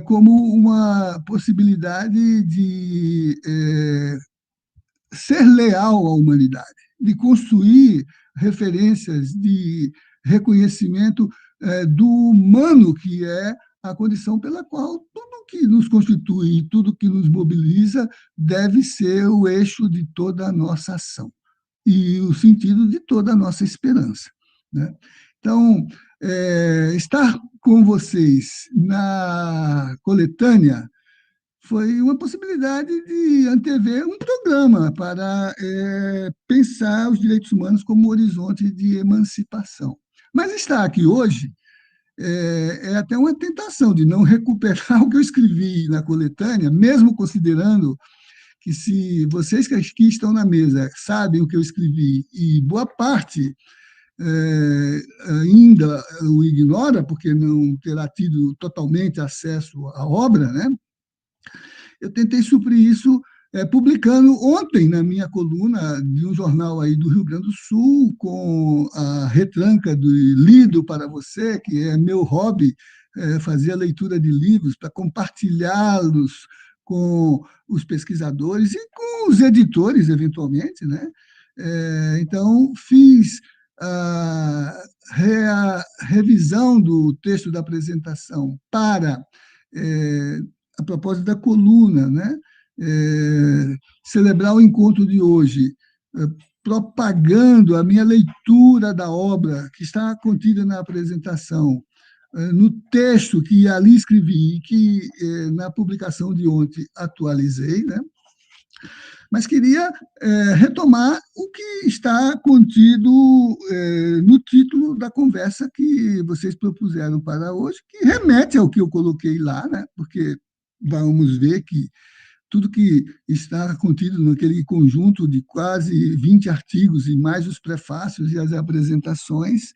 como uma possibilidade de ser leal à humanidade, de construir referências de reconhecimento do humano, que é a condição pela qual tudo que nos constitui e tudo que nos mobiliza deve ser o eixo de toda a nossa ação e o sentido de toda a nossa esperança, né? Então, estar com vocês na coletânea foi uma possibilidade de antever um programa para pensar os direitos humanos como horizonte de emancipação. Mas estar aqui hoje é até uma tentação de não recuperar o que eu escrevi na coletânea, mesmo considerando que, se vocês que aqui estão na mesa sabem o que eu escrevi e boa parte ainda o ignora, porque não terá tido totalmente acesso à obra, né? Eu tentei suprir isso publicando ontem na minha coluna de um jornal aí do Rio Grande do Sul, com a retranca do Lido para Você, que é meu hobby, fazer a leitura de livros para compartilhá-los com os pesquisadores e com os editores, eventualmente, né? Então, fiz a revisão do texto da apresentação para a propósito da coluna, né? Celebrar o encontro de hoje, propagando a minha leitura da obra que está contida na apresentação, no texto que ali escrevi e que, na publicação de ontem, atualizei, né? Mas queria retomar o que está contido no título da conversa que vocês propuseram para hoje, que remete ao que eu coloquei lá, né? Porque vamos ver que tudo que está contido naquele conjunto de quase 20 artigos, e mais os prefácios e as apresentações,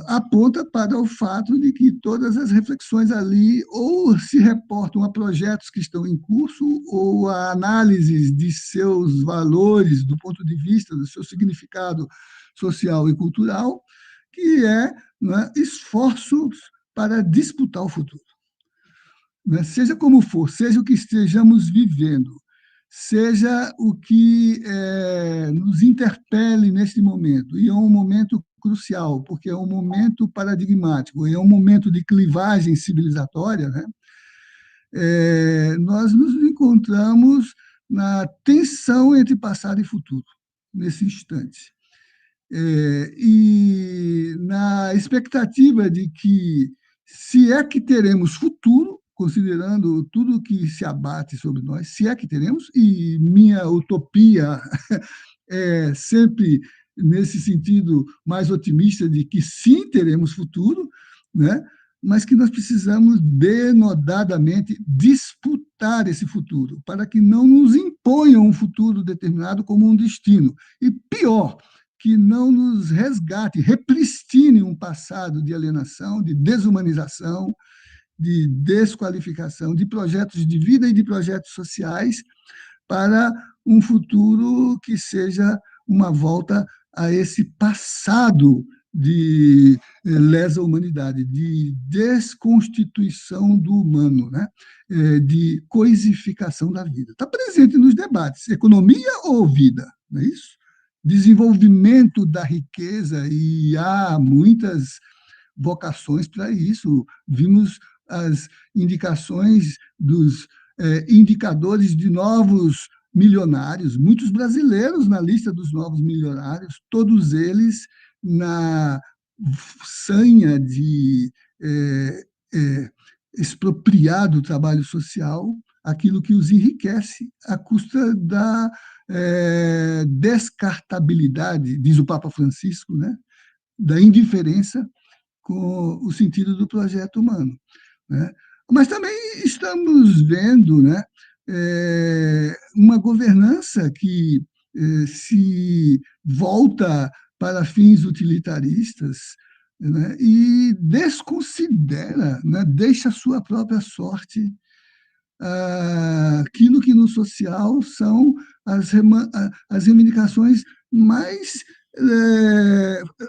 aponta para o fato de que todas as reflexões ali ou se reportam a projetos que estão em curso ou a análises de seus valores do ponto de vista do seu significado social e cultural, que né, esforços para disputar o futuro. Né? Seja como for, seja o que estejamos vivendo, seja o que nos interpele neste momento, e é um momento crucial, porque é um momento paradigmático, é um momento de clivagem civilizatória, né? Nós nos encontramos na tensão entre passado e futuro, nesse instante. E na expectativa de que, se é que teremos futuro, considerando tudo que se abate sobre nós, se é que teremos, e minha utopia é sempre nesse sentido mais otimista de que sim, teremos futuro, né? Mas que nós precisamos denodadamente disputar esse futuro, para que não nos imponham um futuro determinado como um destino. E pior, que não nos resgate, repristine um passado de alienação, de desumanização, de desqualificação de projetos de vida e de projetos sociais, para um futuro que seja uma volta a esse passado de lesa humanidade, de desconstituição do humano, né? De coisificação da vida. Está presente nos debates, economia ou vida, não é isso? Desenvolvimento da riqueza, e há muitas vocações para isso. Vimos as indicações dos indicadores de novos milionários, muitos brasileiros na lista dos novos milionários, todos eles na sanha de expropriar do trabalho social aquilo que os enriquece à custa da descartabilidade, diz o Papa Francisco, né? Da indiferença com o sentido do projeto humano, né? Mas também estamos vendo, né, uma governança que se volta para fins utilitaristas, né, e desconsidera, né, deixa a sua própria sorte aquilo que no social são as reivindicações mais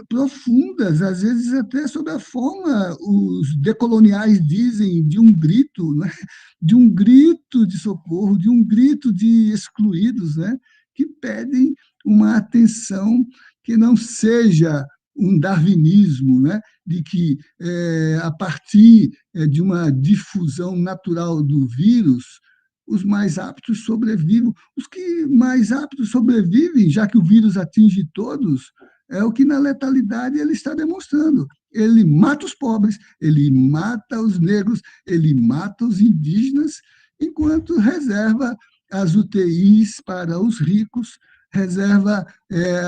profundas, às vezes até sob a forma, os decoloniais dizem, de um grito, né? De um grito de socorro, de um grito de excluídos, né? Que pedem uma atenção que não seja um darwinismo, né? De que, a partir de uma difusão natural do vírus, os mais aptos sobrevivem. Os que mais aptos sobrevivem, já que o vírus atinge todos, é o que na letalidade ele está demonstrando. ele mata os pobres, ele mata os negros, ele mata os indígenas, enquanto reserva as UTIs para os ricos, reserva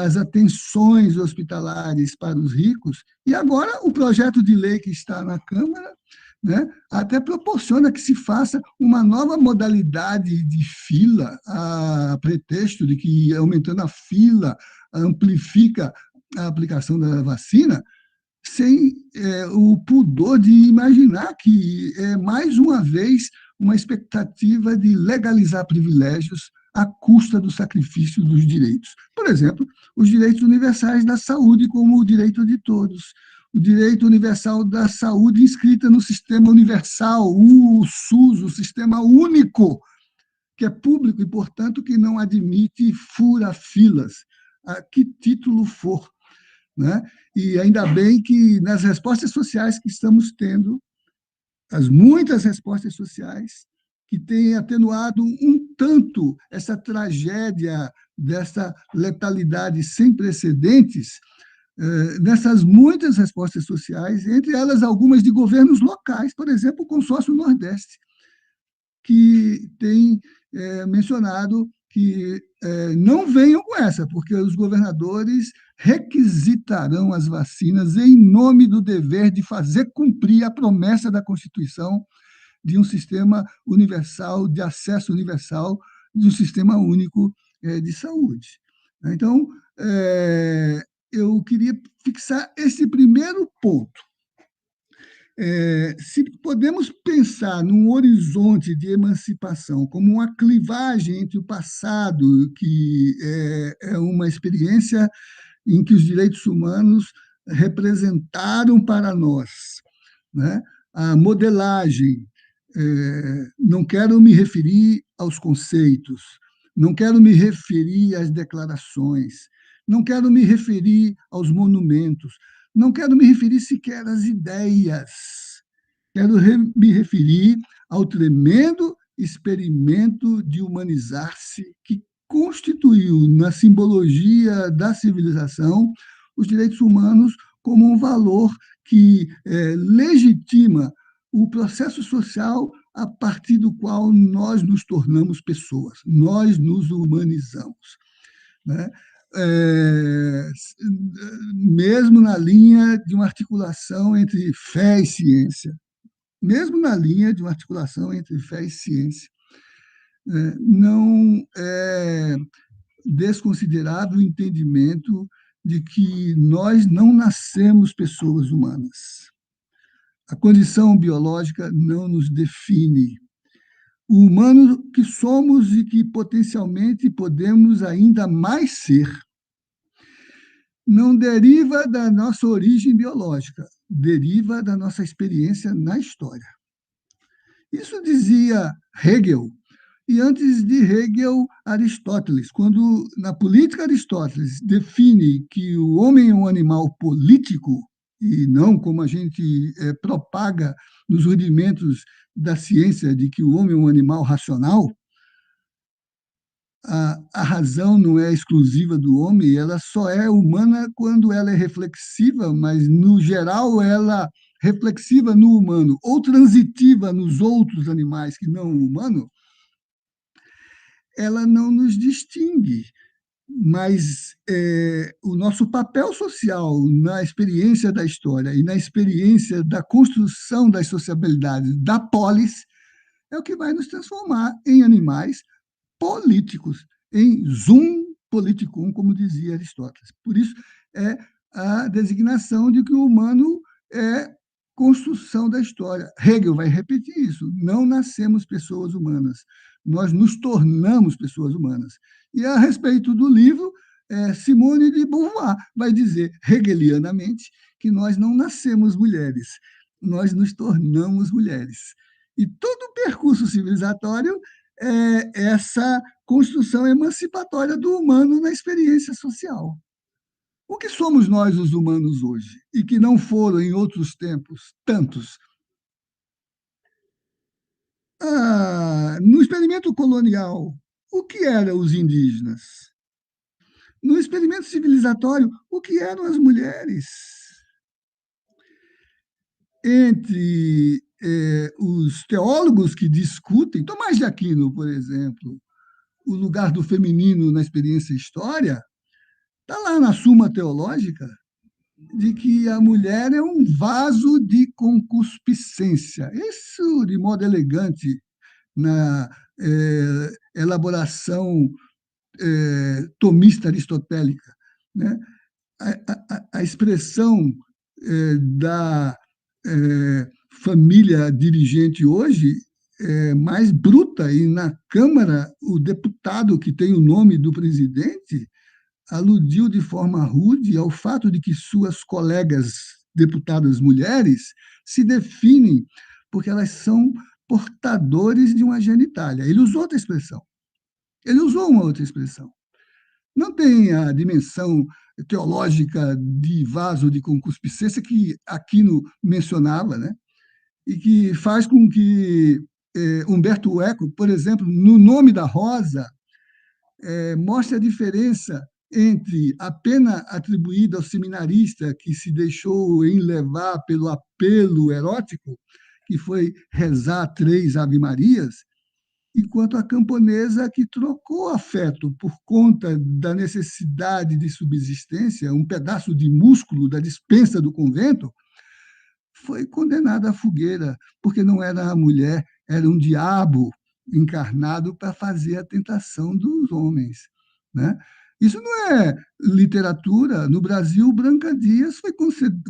as atenções hospitalares para os ricos. E agora o projeto de lei que está na Câmara, né, até proporciona que se faça uma nova modalidade de fila, a pretexto de que aumentando a fila amplifica a aplicação da vacina, sem o pudor de imaginar que é, mais uma vez, uma expectativa de legalizar privilégios à custa do sacrifício dos direitos. Por exemplo, os direitos universais da saúde, como o direito de todos, o direito universal da saúde inscrita no Sistema Universal, o SUS, o Sistema Único, que é público e, portanto, que não admite fura-filas, a que título for. Né? E ainda bem que nas respostas sociais que estamos tendo, as muitas respostas sociais que têm atenuado um tanto essa tragédia dessa letalidade sem precedentes, nessas muitas respostas sociais, entre elas algumas de governos locais, por exemplo, o Consórcio Nordeste, que tem mencionado que não venham com essa, porque os governadores requisitarão as vacinas em nome do dever de fazer cumprir a promessa da Constituição de um sistema universal, de acesso universal, de um sistema único de saúde. Então, eu queria fixar esse primeiro ponto. Se podemos pensar num horizonte de emancipação como uma clivagem entre o passado, que é uma experiência em que os direitos humanos representaram para nós, né, a modelagem, não quero me referir aos conceitos, não quero me referir às declarações, não quero me referir aos monumentos, não quero me referir sequer às ideias, quero me referir ao tremendo experimento de humanizar-se que constituiu na simbologia da civilização os direitos humanos como um valor que legitima o processo social a partir do qual nós nos tornamos pessoas, nós nos humanizamos. Né? Mesmo na linha de uma articulação entre fé e ciência, mesmo na linha de uma articulação entre fé e ciência, não é desconsiderável o entendimento de que nós não nascemos pessoas humanas. A condição biológica não nos define. O humano que somos e que potencialmente podemos ainda mais ser não deriva da nossa origem biológica, deriva da nossa experiência na história. Isso dizia Hegel, e antes de Hegel, Aristóteles, quando na política Aristóteles define que o homem é um animal político, e não como a gente propaga nos rudimentos da ciência de que o homem é um animal racional, a razão não é exclusiva do homem, ela só é humana quando ela é reflexiva, mas, no geral, ela reflexiva no humano ou transitiva nos outros animais que não o humano, ela não nos distingue. Mas o nosso papel social na experiência da história e na experiência da construção das sociabilidades da polis é o que vai nos transformar em animais políticos, em zoom politicum, como dizia Aristóteles. Por isso, é a designação de que o humano é construção da história. Hegel vai repetir isso. Não nascemos pessoas humanas, nós nos tornamos pessoas humanas. E, a respeito do livro, Simone de Beauvoir vai dizer, hegelianamente, que nós não nascemos mulheres, nós nos tornamos mulheres. E todo o percurso civilizatório é essa construção emancipatória do humano na experiência social. O que somos nós, os humanos, hoje, e que não foram, em outros tempos, tantos? No experimento colonial, o que eram os indígenas? No experimento civilizatório, o que eram as mulheres? entre os teólogos que discutem, Tomás de Aquino, por exemplo, o lugar do feminino na experiência e história, está lá na Suma Teológica, de que a mulher é um vaso de concupiscência. Isso, de modo elegante, na elaboração tomista aristotélica, né? A expressão da família dirigente hoje é mais bruta, e na Câmara o deputado que tem o nome do presidente aludiu de forma rude ao fato de que suas colegas deputadas mulheres se definem porque elas são portadores de uma genitália. Ele usou outra expressão. Ele usou uma outra expressão. Não tem a dimensão teológica de vaso de concupiscência que Aquino mencionava, né? E que faz com que Humberto Eco, por exemplo, no Nome da Rosa, mostre a diferença entre a pena atribuída ao seminarista que se deixou enlevar pelo apelo erótico, que foi rezar 3 Ave-Marias, enquanto a camponesa que trocou afeto por conta da necessidade de subsistência, um pedaço de músculo da despensa do convento, foi condenada à fogueira, porque não era a mulher, era um diabo encarnado para fazer a tentação dos homens, né? Isso não é literatura. No Brasil, Branca Dias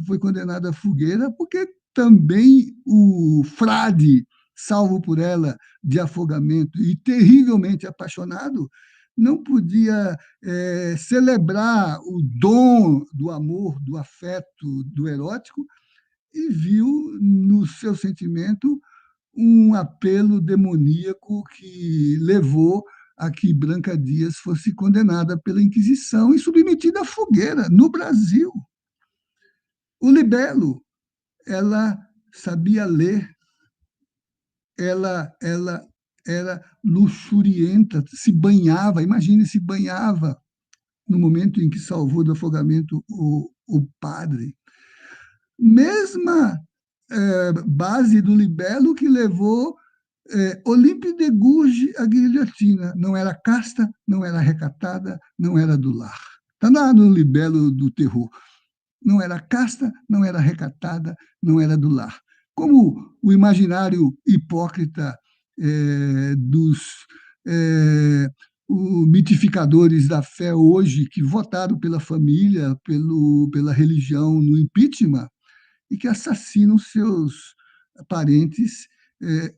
foi condenada à fogueira porque também o frade, salvo por ela de afogamento e terrivelmente apaixonado, não podia celebrar o dom do amor, do afeto, do erótico, e viu no seu sentimento um apelo demoníaco que levou a que Branca Dias fosse condenada pela Inquisição e submetida à fogueira no Brasil. O Libelo, ela sabia ler, ela era luxurienta, se banhava, imagine, se banhava no momento em que salvou do afogamento o padre. Mesma base do Libelo que levou Olympe de Gouges à guilhotina. Não era casta, não era recatada, não era do lar. Está lá no Libelo do Terror. Não era casta, não era recatada, não era do lar. Como o imaginário hipócrita dos mitificadores da fé hoje, que votaram pela família, pela religião no impeachment, e que assassinam seus parentes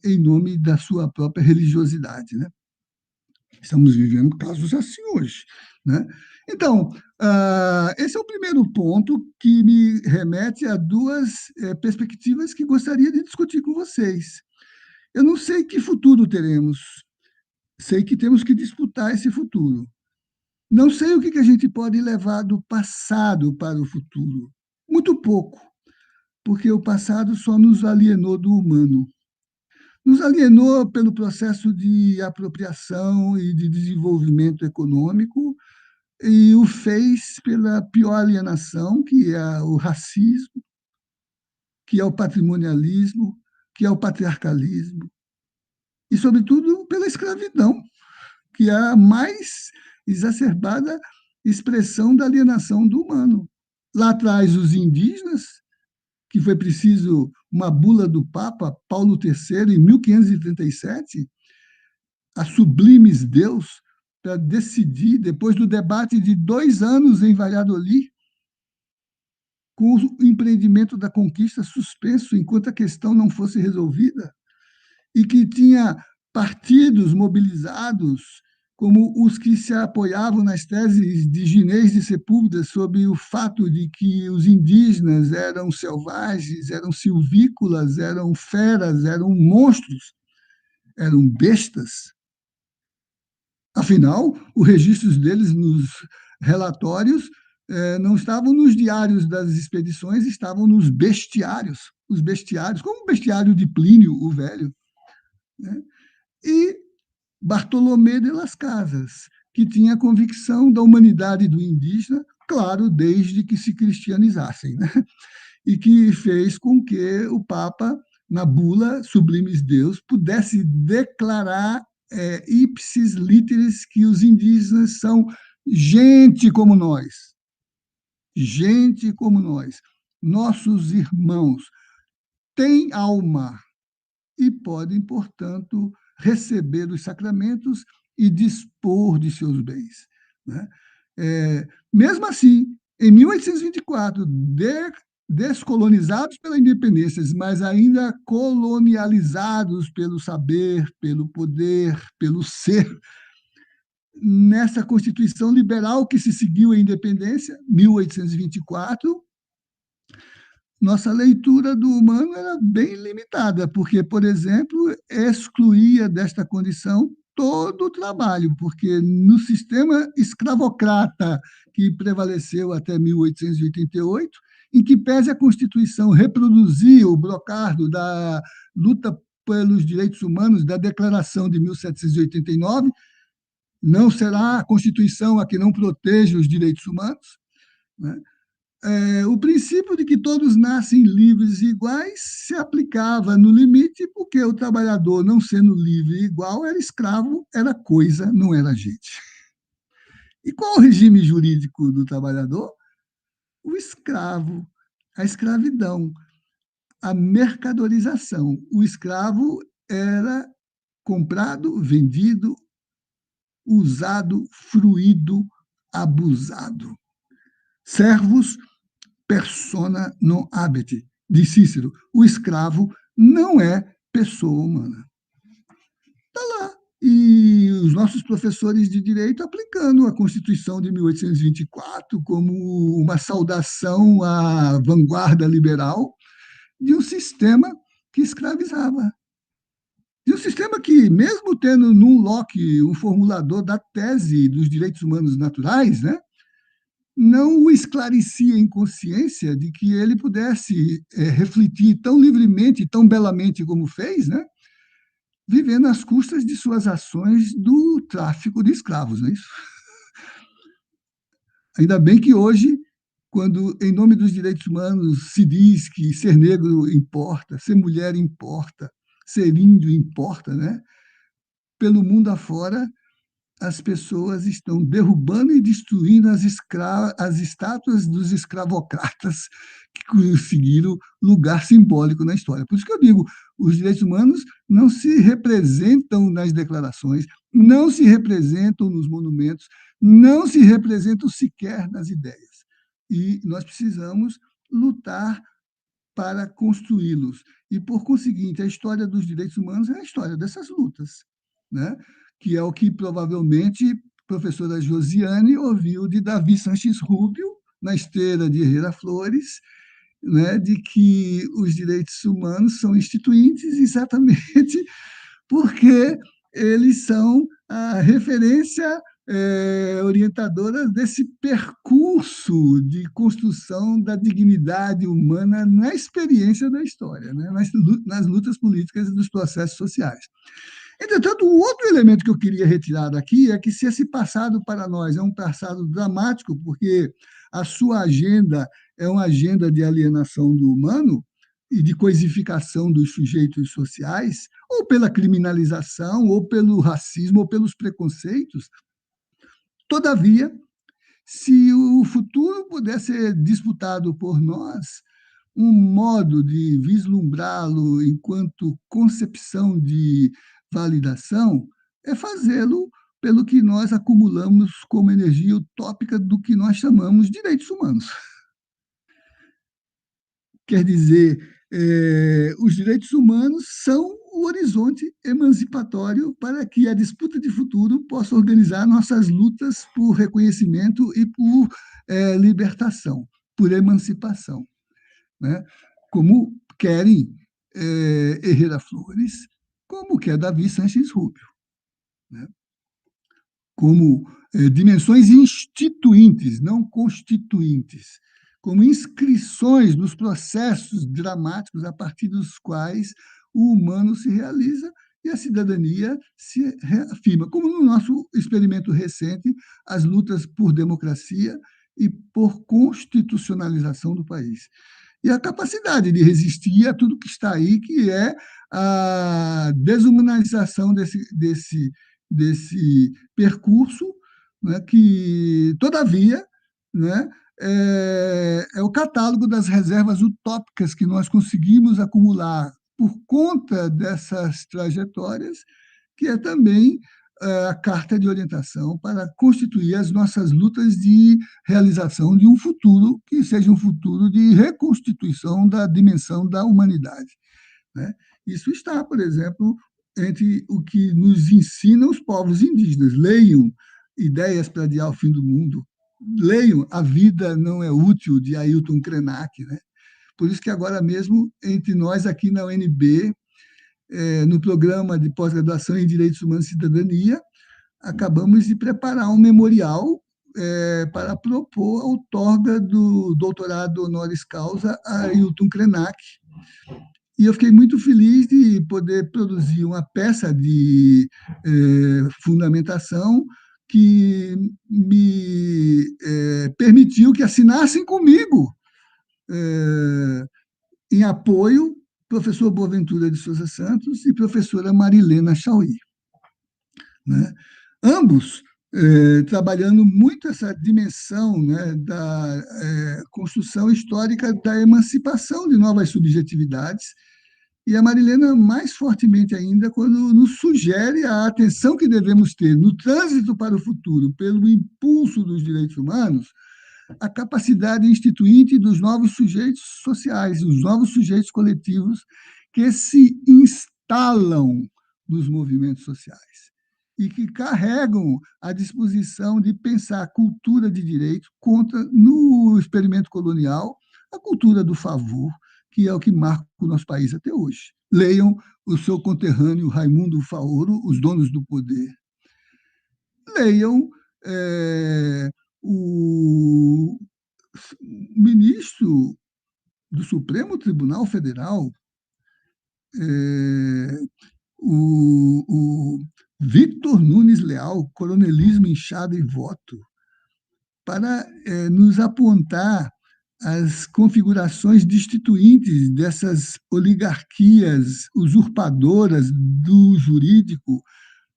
em nome da sua própria religiosidade, né? Estamos vivendo casos assim hoje, né? Então, esse é o primeiro ponto que me remete a 2 perspectivas que gostaria de discutir com vocês. Eu não sei que futuro teremos, sei que temos que disputar esse futuro. Não sei o que a gente pode levar do passado para o futuro. Muito pouco, porque o passado só nos alienou do humano. Nos alienou pelo processo de apropriação e de desenvolvimento econômico, e o fez pela pior alienação, que é o racismo, que é o patrimonialismo, que é o patriarcalismo, e, sobretudo, pela escravidão, que é a mais exacerbada expressão da alienação do humano. Lá atrás, os indígenas, que foi preciso uma bula do Papa Paulo III, em 1537, a Sublimes Deus, para decidir, depois do debate de 2 anos em Valladolid, com o empreendimento da conquista suspenso enquanto a questão não fosse resolvida, e que tinha partidos mobilizados, como os que se apoiavam nas teses de Ginés de Sepúlveda sobre o fato de que os indígenas eram selvagens, eram silvícolas, eram feras, eram monstros, eram bestas. Afinal, os registros deles nos relatórios não estavam nos diários das expedições, estavam nos bestiários. Os bestiários, como o bestiário de Plínio, o Velho, né? E Bartolomé de las Casas, que tinha a convicção da humanidade do indígena, claro, desde que se cristianizassem, né? e que fez com que o Papa, na bula Sublimes Deus, pudesse declarar ipsis literis que os indígenas são gente como nós, nossos irmãos, têm alma e podem, portanto, receber os sacramentos e dispor de seus bens. Né? Mesmo assim, em 1824, descolonizados pela independência, mas ainda colonializados pelo saber, pelo poder, pelo ser, nessa Constituição liberal que se seguiu à independência, 1824, nossa leitura do humano era bem limitada, porque, por exemplo, excluía desta condição todo o trabalho, porque no sistema escravocrata que prevaleceu até 1888, em que pese a Constituição reproduzia o brocardo da luta pelos direitos humanos da Declaração de 1789, não será a Constituição a que não proteja os direitos humanos, né? O princípio de que todos nascem livres e iguais se aplicava no limite, porque o trabalhador, não sendo livre e igual, era escravo, era coisa, não era gente. E qual o regime jurídico do trabalhador? O escravo, a escravidão, a mercadorização. O escravo era comprado, vendido, usado, fruído, abusado. Servus persona non habet, de Cícero. O escravo não é pessoa humana. Está lá. E os nossos professores de direito aplicando a Constituição de 1824 como uma saudação à vanguarda liberal de um sistema que escravizava. De um sistema que, mesmo tendo num Locke um formulador da tese dos direitos humanos naturais, né, não o esclarecia em consciência de que ele pudesse refletir tão livremente, tão belamente como fez, né, vivendo às custas de suas ações do tráfico de escravos. Não é isso? Ainda bem que hoje, quando, em nome dos direitos humanos, se diz que ser negro importa, ser mulher importa, ser índio importa, né, pelo mundo afora, as pessoas estão derrubando e destruindo as estátuas dos escravocratas que conseguiram lugar simbólico na história. Por isso que eu digo, os direitos humanos não se representam nas declarações, não se representam nos monumentos, não se representam sequer nas ideias. E nós precisamos lutar para construí-los. E, por conseguinte, a história dos direitos humanos é a história dessas lutas, né? Que é o que provavelmente a professora Josiane ouviu de Davi Sanches Rubio, na esteira de Herrera Flores, né, de que os direitos humanos são instituintes exatamente porque eles são a referência orientadora desse percurso de construção da dignidade humana na experiência da história, né, nas lutas políticas e dos processos sociais. Entretanto, o outro elemento que eu queria retirar daqui é que, se esse passado para nós é um passado dramático, porque a sua agenda é uma agenda de alienação do humano e de coisificação dos sujeitos sociais, ou pela criminalização, ou pelo racismo, ou pelos preconceitos, todavia, se o futuro puder ser disputado por nós, um modo de vislumbrá-lo enquanto concepção de validação é fazê-lo pelo que nós acumulamos como energia utópica do que nós chamamos de direitos humanos. Quer dizer, os direitos humanos são o horizonte emancipatório para que a disputa de futuro possa organizar nossas lutas por reconhecimento e por libertação, por emancipação, né? Como querem Herrera Flores, como quer Davi Sanches Rubio, né? Como dimensões instituintes, não constituintes, como inscrições nos processos dramáticos a partir dos quais o humano se realiza e a cidadania se reafirma, como no nosso experimento recente, as lutas por democracia e por constitucionalização do país. e a capacidade de resistir a tudo que está aí, que é a desumanização desse percurso, né, que, todavia, né, é o catálogo das reservas utópicas que nós conseguimos acumular por conta dessas trajetórias, que é também a carta de orientação para constituir as nossas lutas de realização de um futuro que seja um futuro de reconstituição da dimensão da humanidade, né? Isso está, por exemplo, entre o que nos ensinam os povos indígenas. Leiam Ideias para Adiar o Fim do Mundo, leiam A Vida Não é Útil, de Ailton Krenak, né? Por isso que agora mesmo, entre nós aqui na UNB, no programa de pós-graduação em Direitos Humanos e Cidadania, acabamos de preparar um memorial para propor a outorga do doutorado honoris causa a Ailton Krenak. E eu fiquei muito feliz de poder produzir uma peça de fundamentação que me permitiu que assinassem comigo, em apoio, professor Boaventura de Souza Santos e professora Marilena Chauí, né? Ambos trabalhando muito essa dimensão, né, da construção histórica da emancipação de novas subjetividades, e a Marilena mais fortemente ainda quando nos sugere a atenção que devemos ter no trânsito para o futuro, pelo impulso dos direitos humanos, a capacidade instituinte dos novos sujeitos sociais, os novos sujeitos coletivos que se instalam nos movimentos sociais e que carregam a disposição de pensar a cultura de direito contra, no experimento colonial, a cultura do favor, que é o que marca o nosso país até hoje. Leiam o seu conterrâneo Raimundo Faoro, Os Donos do Poder. Leiam o ministro do Supremo Tribunal Federal, o Victor Nunes Leal, Coronelismo, Inchada e Voto, para nos apontar as configurações destituintes dessas oligarquias usurpadoras do jurídico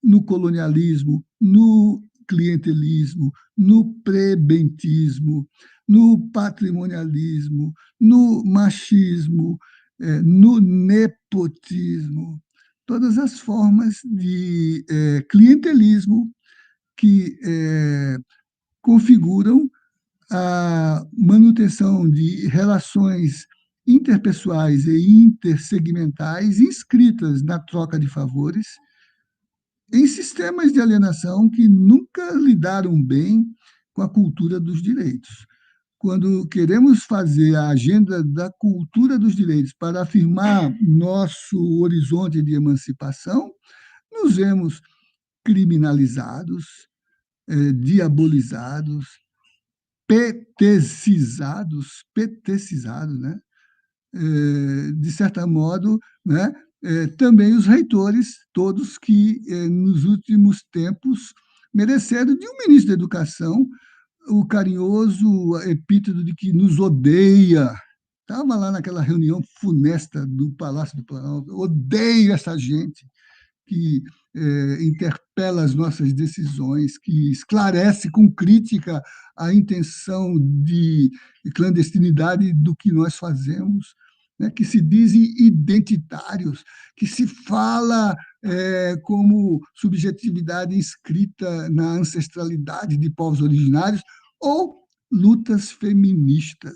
no colonialismo, no clientelismo, no prebentismo, no patrimonialismo, no machismo, no nepotismo, todas as formas de clientelismo que configuram a manutenção de relações interpessoais e intersegmentais inscritas na troca de favores, em sistemas de alienação que nunca lidaram bem com a cultura dos direitos. Quando queremos fazer a agenda da cultura dos direitos para afirmar nosso horizonte de emancipação, nos vemos criminalizados, diabolizados, petecizados, né? De certo modo, né? Também os reitores, todos que, nos últimos tempos, mereceram de um ministro da Educação o carinhoso epíteto de que nos odeia. Estava lá naquela reunião funesta do Palácio do Planalto. Odeio essa gente que interpela as nossas decisões, que esclarece com crítica a intenção de clandestinidade do que nós fazemos, né, que se dizem identitários, que se fala como subjetividade inscrita na ancestralidade de povos originários, ou lutas feministas,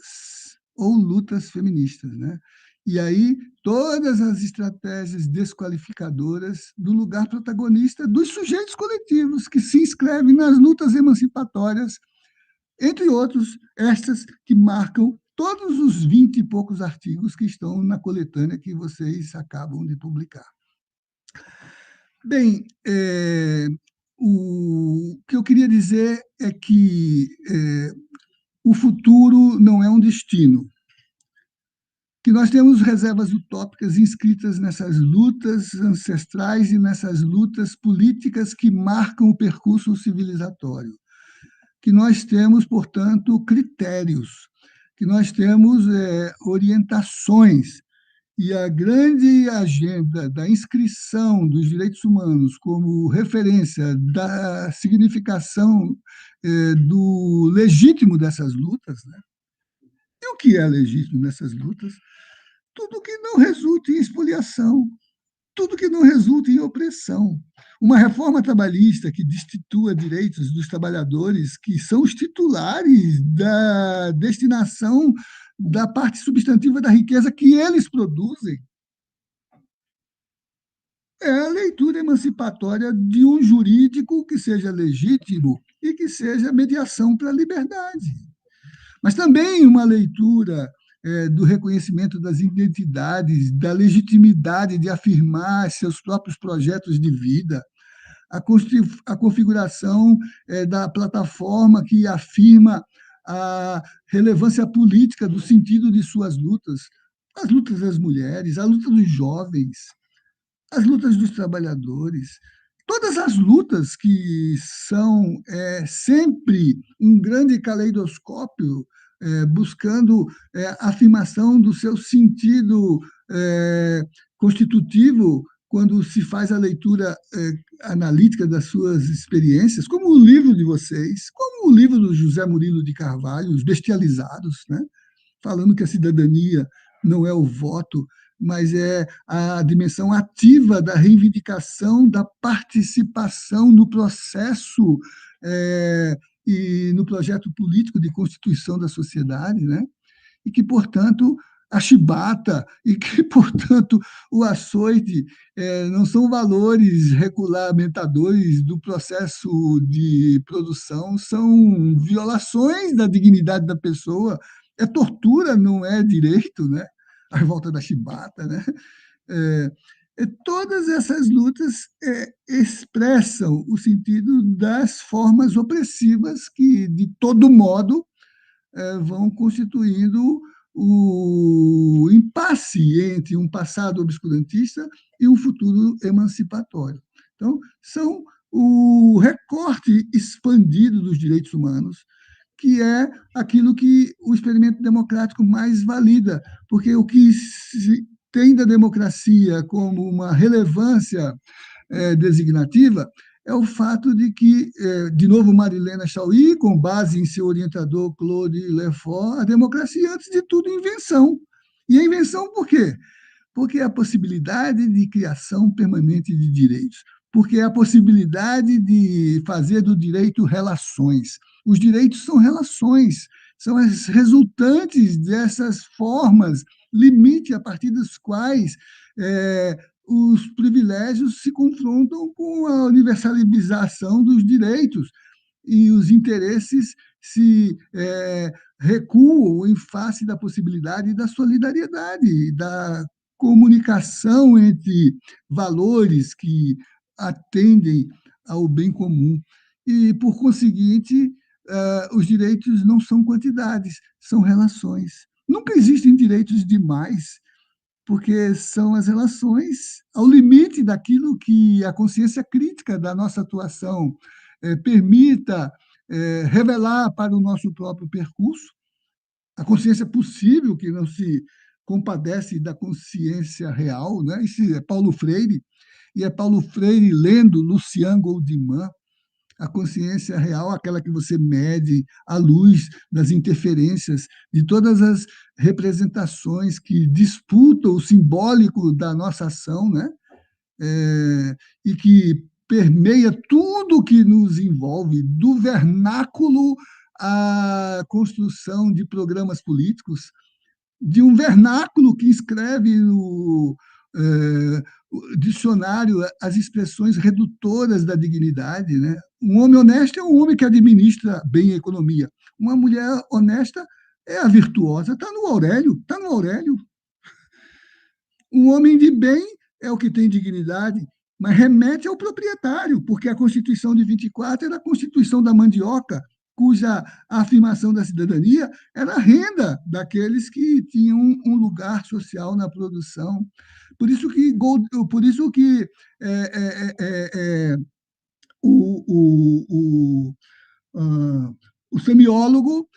né? E aí, todas as estratégias desqualificadoras do lugar protagonista dos sujeitos coletivos que se inscrevem nas lutas emancipatórias, entre outros, estas que marcam todos os 20 e poucos artigos que estão na coletânea que vocês acabam de publicar. Bem, o que eu queria dizer é que o futuro não é um destino, que nós temos reservas utópicas inscritas nessas lutas ancestrais e nessas lutas políticas que marcam o percurso civilizatório, que nós temos, portanto, critérios, que nós temos orientações, e a grande agenda da inscrição dos direitos humanos como referência da significação do legítimo dessas lutas, né? E o que é legítimo nessas lutas? Tudo que não resulte em expoliação, tudo que não resulte em opressão. Uma reforma trabalhista que destitua direitos dos trabalhadores, que são os titulares da destinação da parte substantiva da riqueza que eles produzem, é a leitura emancipatória de um jurídico que seja legítimo e que seja mediação para a liberdade. Mas também uma leitura do reconhecimento das identidades, da legitimidade de afirmar seus próprios projetos de vida, a configuração da plataforma que afirma a relevância política do sentido de suas lutas, as lutas das mulheres, a luta dos jovens, as lutas dos trabalhadores, todas as lutas que são sempre um grande caleidoscópio buscando a afirmação do seu sentido constitutivo quando se faz a leitura analítica das suas experiências, como o livro de vocês, como o livro do José Murilo de Carvalho, Os Bestializados, né? Falando que a cidadania não é o voto, mas é a dimensão ativa da reivindicação, da participação no processo e no projeto político de constituição da sociedade, né? E que, portanto, a chibata e que, portanto, o açoite não são valores regulamentadores do processo de produção, são violações da dignidade da pessoa, é tortura, não é direito, né? A revolta da chibata, né? Todas essas lutas expressam o sentido das formas opressivas que, de todo modo, vão constituindo o impasse entre um passado obscurantista e um futuro emancipatório. Então, são o recorte expandido dos direitos humanos, que é aquilo que o experimento democrático mais valida, porque o que se tem da democracia como uma relevância designativa é o fato de que, de novo, Marilena Chauí, com base em seu orientador Claude Lefort, a democracia, antes de tudo, é invenção. E a invenção por quê? Porque é a possibilidade de criação permanente de direitos, porque é a possibilidade de fazer do direito relações. Os direitos são relações, são as resultantes dessas formas, limite a partir dos quais os privilégios se confrontam com a universalização dos direitos e os interesses se recuam em face da possibilidade da solidariedade, da comunicação entre valores que atendem ao bem comum. E, por conseguinte, os direitos não são quantidades, são relações. Nunca existem direitos demais, porque são as relações ao limite daquilo que a consciência crítica da nossa atuação permita revelar para o nosso próprio percurso. A consciência possível, que não se compadece da consciência real, né? Isso é Paulo Freire, e é Paulo Freire lendo Lucien Goldman, a consciência real, aquela que você mede à luz das interferências de todas as representações que disputam o simbólico da nossa ação, né? E que permeia tudo que nos envolve, do vernáculo à construção de programas políticos, de um vernáculo que escreve no dicionário as expressões redutoras da dignidade, né? Um homem honesto é um homem que administra bem a economia. Uma mulher honesta é a virtuosa. Está no Aurélio, está no Aurélio. Um homem de bem é o que tem dignidade, mas remete ao proprietário, porque a Constituição de 24 era a Constituição da mandioca, cuja afirmação da cidadania era a renda daqueles que tinham um lugar social na produção. Por isso que o semiólogo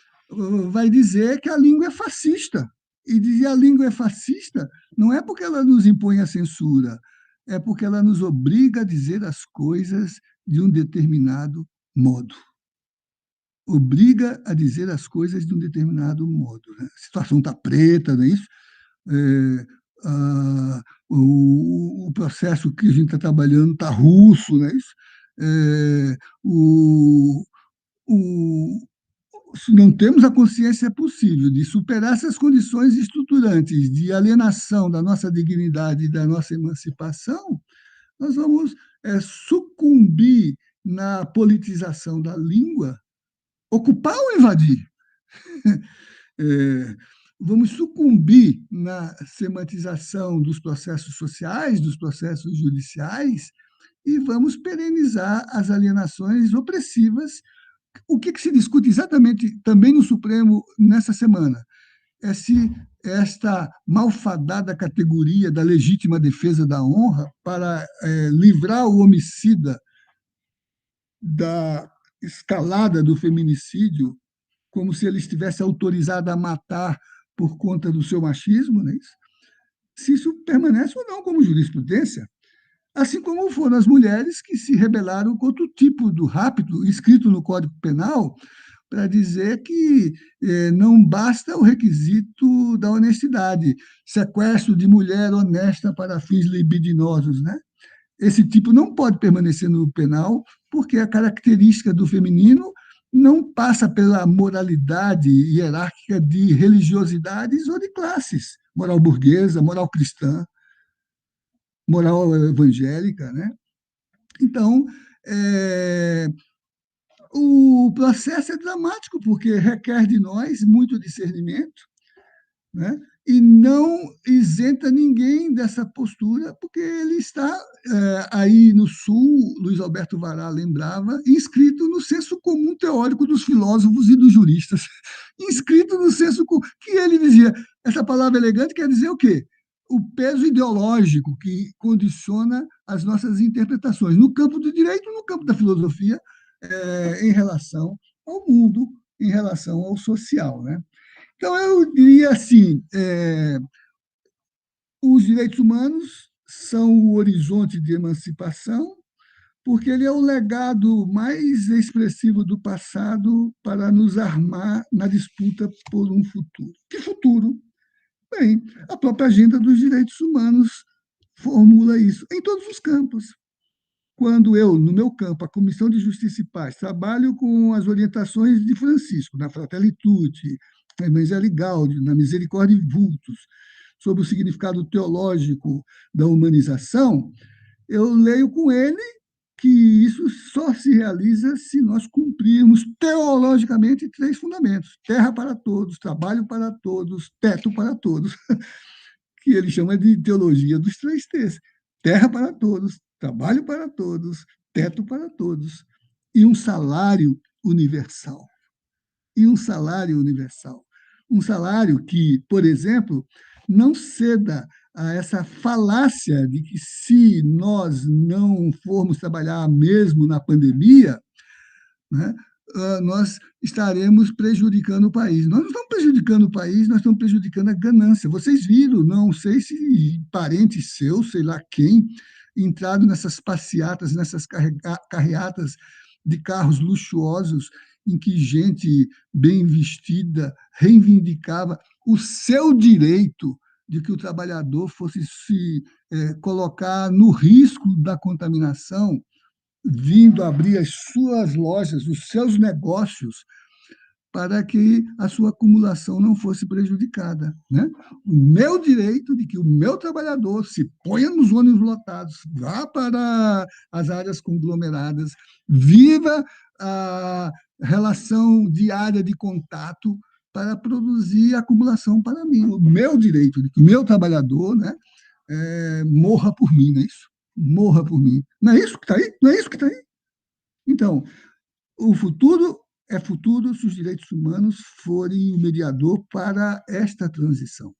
vai dizer que a língua é fascista. E dizer a língua é fascista não é porque ela nos impõe a censura, é porque ela nos obriga a dizer as coisas de um determinado modo. Obriga a dizer as coisas de um determinado modo. Né? A situação está preta, não é isso? O processo que a gente está trabalhando está russo, não é isso? Se não temos a consciência possível de superar essas condições estruturantes de alienação da nossa dignidade e da nossa emancipação, nós vamos sucumbir na politização da língua, ocupar ou invadir. Vamos sucumbir na semantização dos processos sociais, dos processos judiciais, e vamos perenizar as alienações opressivas. O que se discute exatamente também no Supremo nessa semana é se esta malfadada categoria da legítima defesa da honra para livrar o homicida da escalada do feminicídio, como se ele estivesse autorizado a matar por conta do seu machismo, não é isso? Se isso permanece ou não como jurisprudência. Assim como foram as mulheres que se rebelaram contra o tipo do rapto escrito no Código Penal para dizer que não basta o requisito da honestidade, sequestro de mulher honesta para fins libidinosos, né? Esse tipo não pode permanecer no penal porque a característica do feminino não passa pela moralidade hierárquica de religiosidades ou de classes, moral burguesa, moral cristã, moral evangélica, né? Então, o processo é dramático, porque requer de nós muito discernimento, né? E não isenta ninguém dessa postura, porque ele está aí no Sul, Luiz Alberto Vará lembrava, inscrito no senso comum teórico dos filósofos e dos juristas. Inscrito no senso comum, que ele dizia, essa palavra elegante quer dizer o quê? O peso ideológico que condiciona as nossas interpretações, no campo do direito, no campo da filosofia, em relação ao mundo, em relação ao social, né? Então, eu diria assim, os direitos humanos são o horizonte de emancipação, porque ele é o legado mais expressivo do passado para nos armar na disputa por um futuro. Que futuro? Bem, a própria agenda dos direitos humanos formula isso em todos os campos. Quando eu, no meu campo, a Comissão de Justiça e Paz, trabalho com as orientações de Francisco, na Fratelli Tutti, na Evangelii Gaudium, na Misericordiae Vultus, sobre o significado teológico da humanização, eu leio com ele que isso só se realiza se nós cumprirmos teologicamente 3 fundamentos: terra para todos, trabalho para todos, teto para todos, que ele chama de teologia dos 3 T's. Terra para todos, trabalho para todos, teto para todos, e um salário universal. E um salário universal. Um salário que, por exemplo, não ceda a essa falácia de que se nós não formos trabalhar mesmo na pandemia, né, nós estaremos prejudicando o país. Nós não estamos prejudicando o país, nós estamos prejudicando a ganância. Vocês viram, não sei se parentes seus, sei lá quem, entrado nessas passeatas, nessas carreatas de carros luxuosos, em que gente bem vestida reivindicava o seu direito de que o trabalhador fosse se colocar no risco da contaminação, vindo abrir as suas lojas, os seus negócios, para que a sua acumulação não fosse prejudicada, né? O meu direito de que o meu trabalhador se ponha nos ônibus lotados, vá para as áreas conglomeradas, viva a relação diária de contato para produzir acumulação para mim. O meu direito de que o meu trabalhador, né, morra por mim, não é isso? Morra por mim. Não é isso que está aí? Não é isso que está aí? Então, o futuro é futuro se os direitos humanos forem o mediador para esta transição.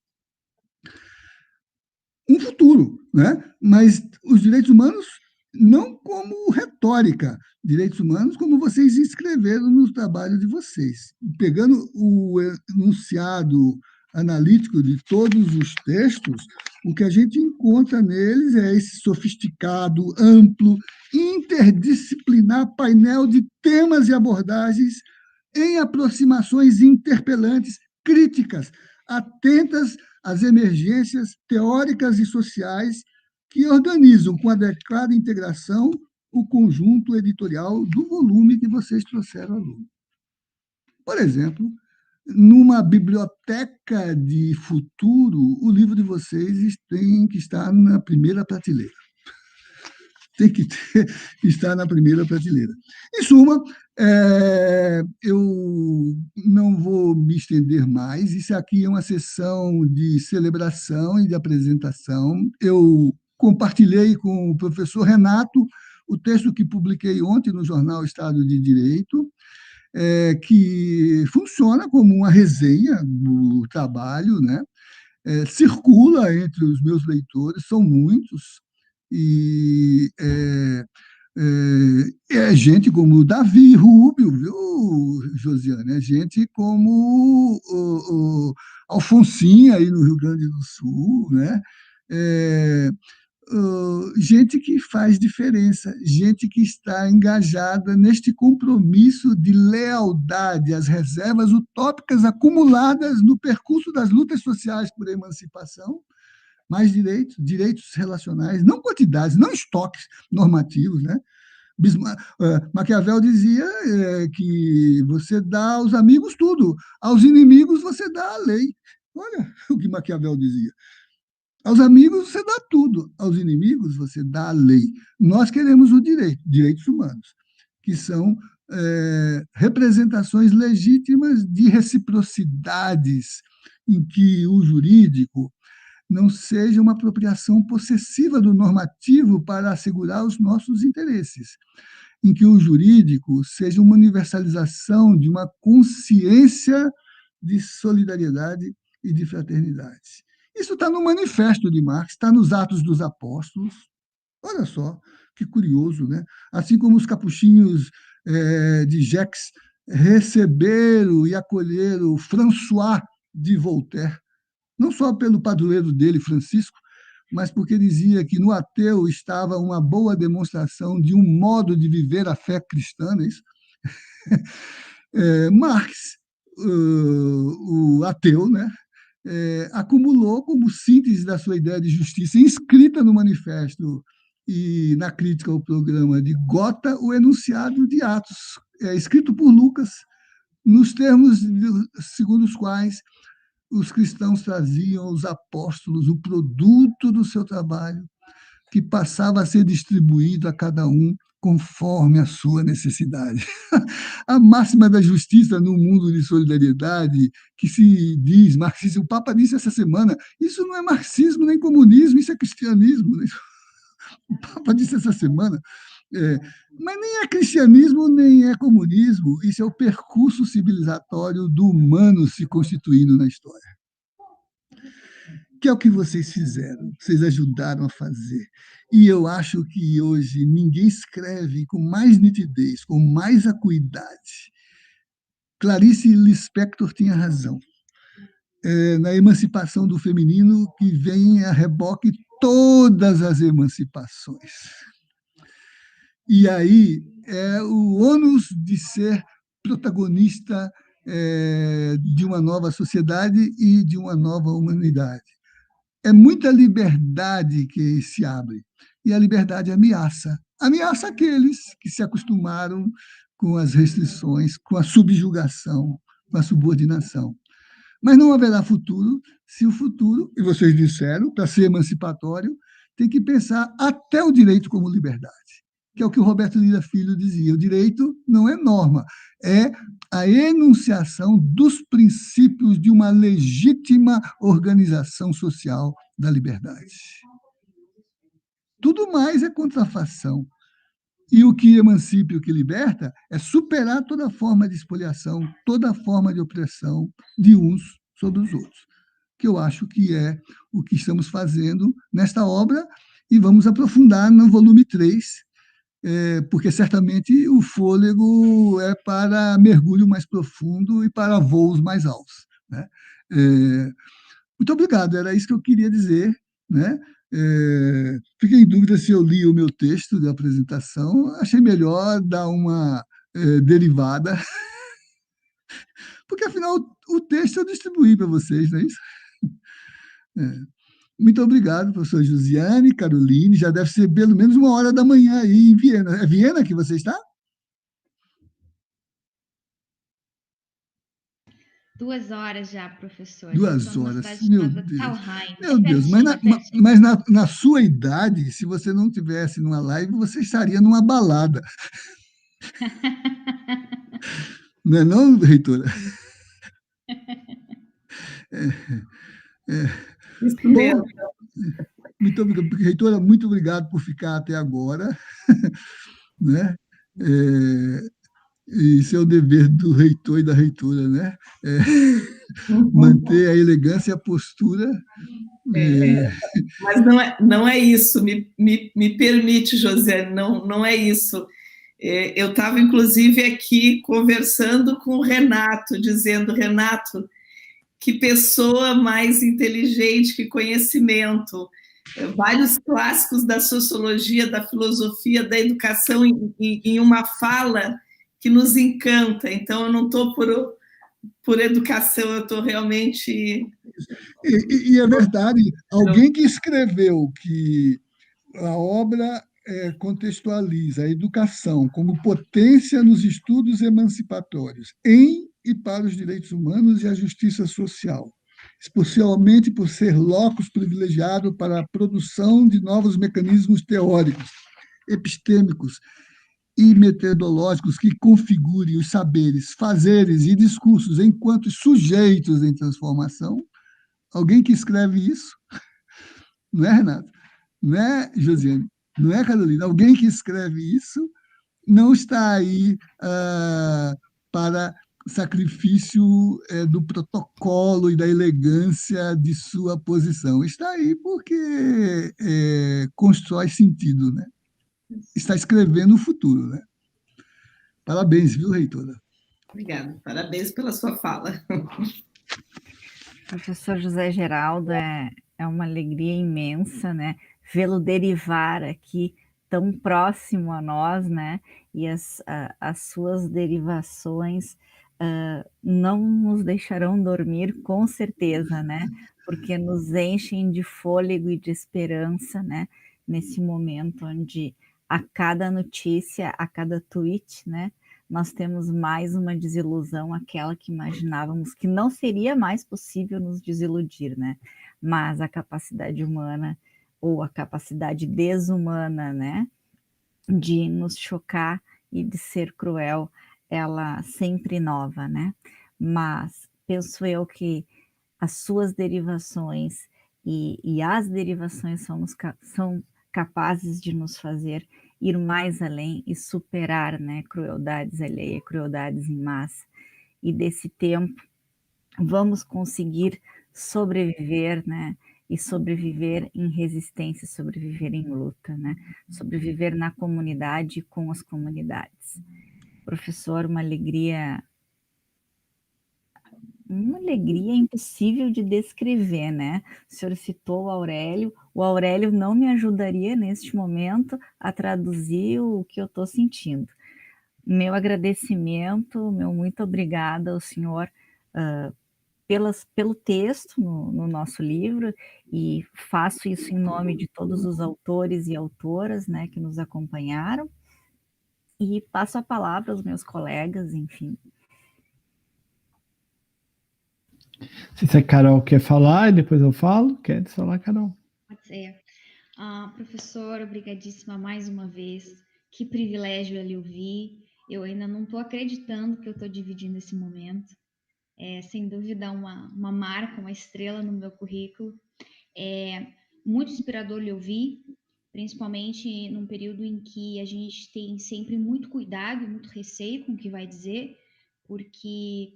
Um futuro, né? Mas os direitos humanos não como retórica, direitos humanos, como vocês escreveram no trabalho de vocês. Pegando o enunciado analítico de todos os textos, o que a gente encontra neles é esse sofisticado, amplo, interdisciplinar painel de temas e abordagens em aproximações interpelantes, críticas, atentas às emergências teóricas e sociais que organizam com adequada integração o conjunto editorial do volume que vocês trouxeram ao aluno. Por exemplo, numa biblioteca de futuro, o livro de vocês tem que estar na primeira prateleira. Tem que estar na primeira prateleira. Em suma, eu não vou me estender mais. Isso aqui é uma sessão de celebração e de apresentação. Eu compartilhei com o professor Renato o texto que publiquei ontem no jornal Estado de Direito, que funciona como uma resenha do trabalho, né? Circula entre os meus leitores, são muitos, e gente como Davi Rubio, viu, Josiane? É gente como o Alfonsinha, aí no Rio Grande do Sul, né? Gente que faz diferença, gente que está engajada neste compromisso de lealdade às reservas utópicas acumuladas no percurso das lutas sociais por emancipação, mais direitos relacionais, não quantidades, não estoques normativos, né? Maquiavel dizia que você dá aos amigos tudo, aos inimigos você dá a lei. Olha o que Maquiavel dizia. Aos amigos você dá tudo, aos inimigos você dá a lei. Nós queremos o direitos humanos, que são representações legítimas de reciprocidades em que o jurídico não seja uma apropriação possessiva do normativo para assegurar os nossos interesses, em que o jurídico seja uma universalização de uma consciência de solidariedade e de fraternidade. Isso está no Manifesto de Marx, está nos Atos dos Apóstolos. Olha só, que curioso, né? Assim como os capuchinhos de Gex receberam e acolheram François de Voltaire, não só pelo padroeiro dele, Francisco, mas porque dizia que no ateu estava uma boa demonstração de um modo de viver a fé cristã, não é isso? Marx, o ateu, né? Acumulou como síntese da sua ideia de justiça, inscrita no manifesto e na crítica ao programa de Gotha, o enunciado de Atos, escrito por Lucas, nos termos segundo os quais os cristãos traziam aos apóstolos o produto do seu trabalho, que passava a ser distribuído a cada um conforme a sua necessidade. A máxima da justiça no mundo de solidariedade, que se diz marxismo, o Papa disse essa semana, isso não é marxismo nem comunismo, isso é cristianismo. Né? O Papa disse essa semana, mas nem é cristianismo, nem é comunismo, isso é o percurso civilizatório do humano se constituindo na história. Que é o que vocês fizeram, vocês ajudaram a fazer. E eu acho que hoje ninguém escreve com mais nitidez, com mais acuidade. Clarice Lispector tinha razão. Na emancipação do feminino que vem a reboque todas as emancipações. E aí é o ônus de ser protagonista de uma nova sociedade e de uma nova humanidade. É muita liberdade que se abre, e a liberdade ameaça. Ameaça aqueles que se acostumaram com as restrições, com a subjugação, com a subordinação. Mas não haverá futuro se o futuro, e vocês disseram, para ser emancipatório, tem que pensar até o direito como liberdade, que é o que o Roberto Lira Filho dizia. O direito não é norma, é a enunciação dos princípios de uma legítima organização social da liberdade. Tudo mais é contrafação. E o que emancipa e o que liberta é superar toda forma de espoliação, toda forma de opressão de uns sobre os outros, que eu acho que é o que estamos fazendo nesta obra e vamos aprofundar no volume 3, porque certamente o fôlego é para mergulho mais profundo e para voos mais altos, né? Muito obrigado, era isso que eu queria dizer, né? Fiquei em dúvida se eu li o meu texto de apresentação, achei melhor dar uma derivada, porque afinal o texto eu distribuí para vocês, não é isso? Muito obrigado, professor Josiane, Caroline, já deve ser pelo menos 1h da manhã aí em Viena. É Viena que você está? 2 horas já, professor. Eu estou 2 numa horas, cidade meu chamada Deus. Thalheim. É Meu Deus, mas pertinho, na, é pertinho. mas na sua idade, se você não tivesse numa live, você estaria numa balada. Não é não, reitora? Isso Bom, mesmo. muito obrigado, reitora, muito obrigado por ficar até agora, né? Isso é o dever do reitor e da reitora, né? É, manter a elegância e a postura. Mas não é isso, me permite, José, não é isso. Eu estava, inclusive, aqui conversando com o Renato, dizendo, Renato, que pessoa mais inteligente, que conhecimento. Vários clássicos da sociologia, da filosofia, da educação em uma fala que nos encanta. Então, eu não estou por educação, eu estou realmente... E é verdade, alguém que escreveu que a obra contextualiza a educação como potência nos estudos emancipatórios em e para os direitos humanos e a justiça social, especialmente por ser locus privilegiado para a produção de novos mecanismos teóricos, epistêmicos e metodológicos que configurem os saberes, fazeres e discursos enquanto sujeitos em transformação. Alguém que escreve isso, não é, Renato? Não é, Josiane? Não é, Carolina? Alguém que escreve isso não está aí para sacrifício do protocolo e da elegância de sua posição. Está aí porque constrói sentido, né? Está escrevendo o futuro, né? Parabéns, viu, reitora? Obrigada, parabéns pela sua fala. Professor José Geraldo, é uma alegria imensa, né? Vê-lo derivar aqui tão próximo a nós, né? E as suas derivações não nos deixarão dormir, com certeza, né? Porque nos enchem de fôlego e de esperança, né? Nesse momento onde a cada notícia, a cada tweet, né? Nós temos mais uma desilusão, aquela que imaginávamos que não seria mais possível nos desiludir, né? Mas a capacidade humana ou a capacidade desumana, né, de nos chocar e de ser cruel, ela sempre inova, né? Mas penso eu que as suas derivações e as derivações são capazes de nos fazer ir mais além e superar, né, crueldades alheias, crueldades em massa. E desse tempo vamos conseguir sobreviver, né, e sobreviver em resistência, sobreviver em luta, né, sobreviver na comunidade e com as comunidades. Professor, uma alegria impossível de descrever, né? O senhor citou o Aurélio não me ajudaria neste momento a traduzir o que eu estou sentindo. Meu agradecimento, meu muito obrigada ao senhor pelo texto no nosso livro, e faço isso em nome de todos os autores e autoras, né, que nos acompanharam, e passo a palavra aos meus colegas, enfim. Se a Carol quer falar, e depois eu falo. Quer falar, Carol? Pode ser. Professor, obrigadíssima mais uma vez. Que privilégio lhe ouvir. Eu ainda não estou acreditando que eu estou dividindo esse momento. É, sem dúvida, uma marca, uma estrela no meu currículo. É muito inspirador lhe ouvir, principalmente num período em que a gente tem sempre muito cuidado e muito receio com o que vai dizer, porque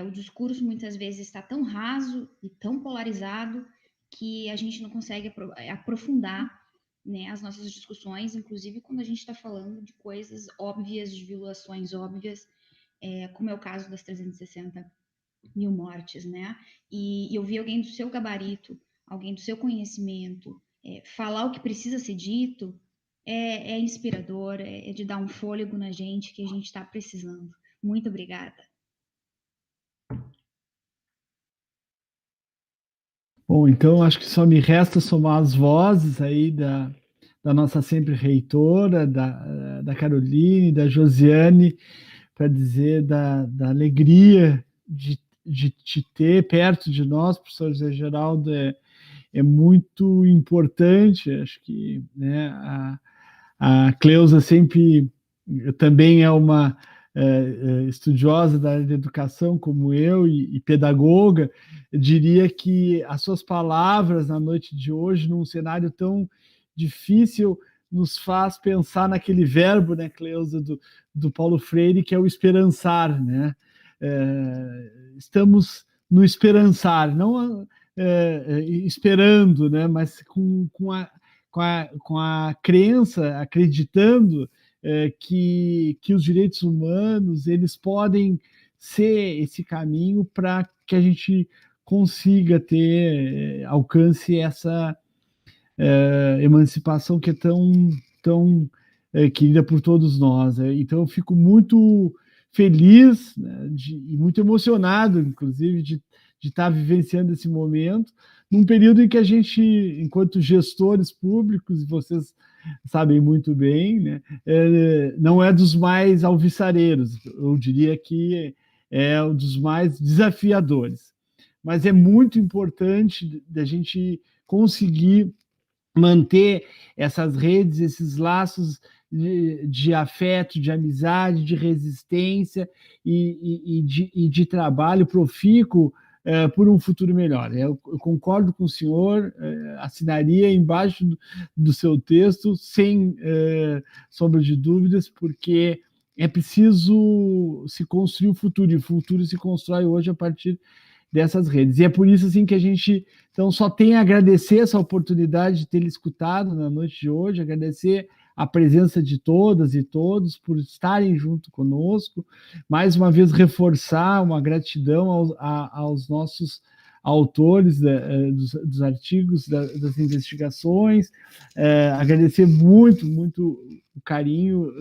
o discurso muitas vezes está tão raso e tão polarizado que a gente não consegue aprofundar né, as nossas discussões, inclusive quando a gente está falando de coisas óbvias, de violações óbvias, como é o caso das 360 mil mortes, né? E ouvir alguém do seu gabarito, alguém do seu conhecimento, falar o que precisa ser dito, é inspirador, é de dar um fôlego na gente que a gente está precisando. Muito obrigada. Bom, então acho que só me resta somar as vozes aí da nossa sempre reitora, da Caroline, da Josiane, para dizer da alegria de te ter perto de nós, professor José Geraldo, é muito importante. Acho que, né, a Cleusa sempre também é uma estudiosa da área de educação, como eu, e pedagoga. Eu diria que as suas palavras na noite de hoje, num cenário tão difícil, nos faz pensar naquele verbo, né, Cleusa, do Paulo Freire, que é o esperançar, né? Estamos no esperançar, não esperando, né, mas com a crença, acreditando que os direitos humanos eles podem ser esse caminho para que a gente consiga alcance essa emancipação que é tão querida por todos nós. Então eu fico muito feliz, né, e muito emocionado, inclusive, de estar vivenciando esse momento, num período em que a gente, enquanto gestores públicos, e vocês sabem muito bem, né, não é dos mais alvissareiros, eu diria que é um dos mais desafiadores. Mas é muito importante da gente conseguir manter essas redes, esses laços de afeto, de amizade, de resistência e de trabalho profícuo por um futuro melhor. Eu concordo com o senhor, assinaria embaixo do seu texto, sem sombra de dúvidas, porque é preciso se construir o futuro, e o futuro se constrói hoje a partir dessas redes. E é por isso assim que a gente então só tem a agradecer essa oportunidade de ter escutado na noite de hoje, agradecer a presença de todas e todos por estarem junto conosco, mais uma vez reforçar uma gratidão aos nossos autores dos artigos, das investigações, agradecer muito o carinho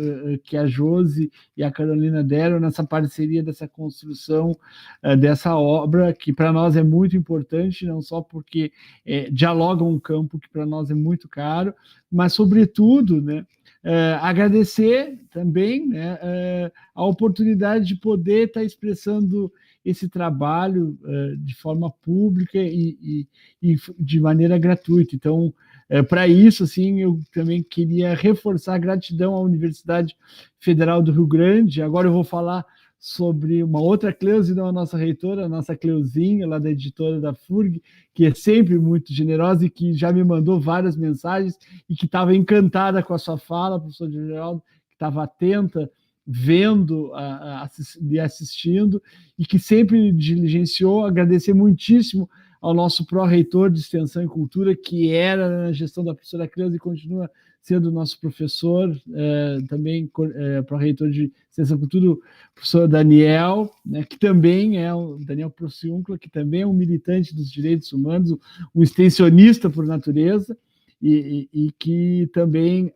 que a Josi e a Carolina deram nessa parceria, dessa construção dessa obra, que para nós é muito importante, não só porque dialoga um campo que para nós é muito caro, mas, sobretudo, né, agradecer também, né, a oportunidade de poder estar expressando esse trabalho de forma pública e de maneira gratuita. Então, para isso, assim, eu também queria reforçar a gratidão à Universidade Federal do Rio Grande. Agora eu vou falar sobre uma outra Cleusa, não a nossa reitora, a nossa Cleuzinha, lá da editora da FURG, que é sempre muito generosa e que já me mandou várias mensagens e que estava encantada com a sua fala, professor Geraldo, que estava atenta, vendo e assistindo, e que sempre diligenciou. Agradecer muitíssimo ao nosso pró-reitor de Extensão e Cultura, que era na gestão da professora Cleusa e continua sendo nosso professor, também pró-reitor de Extensão e Cultura, o professor Daniel, né, que também é o Daniel Prociúncula, que também é um militante dos direitos humanos, um extensionista por natureza, e que também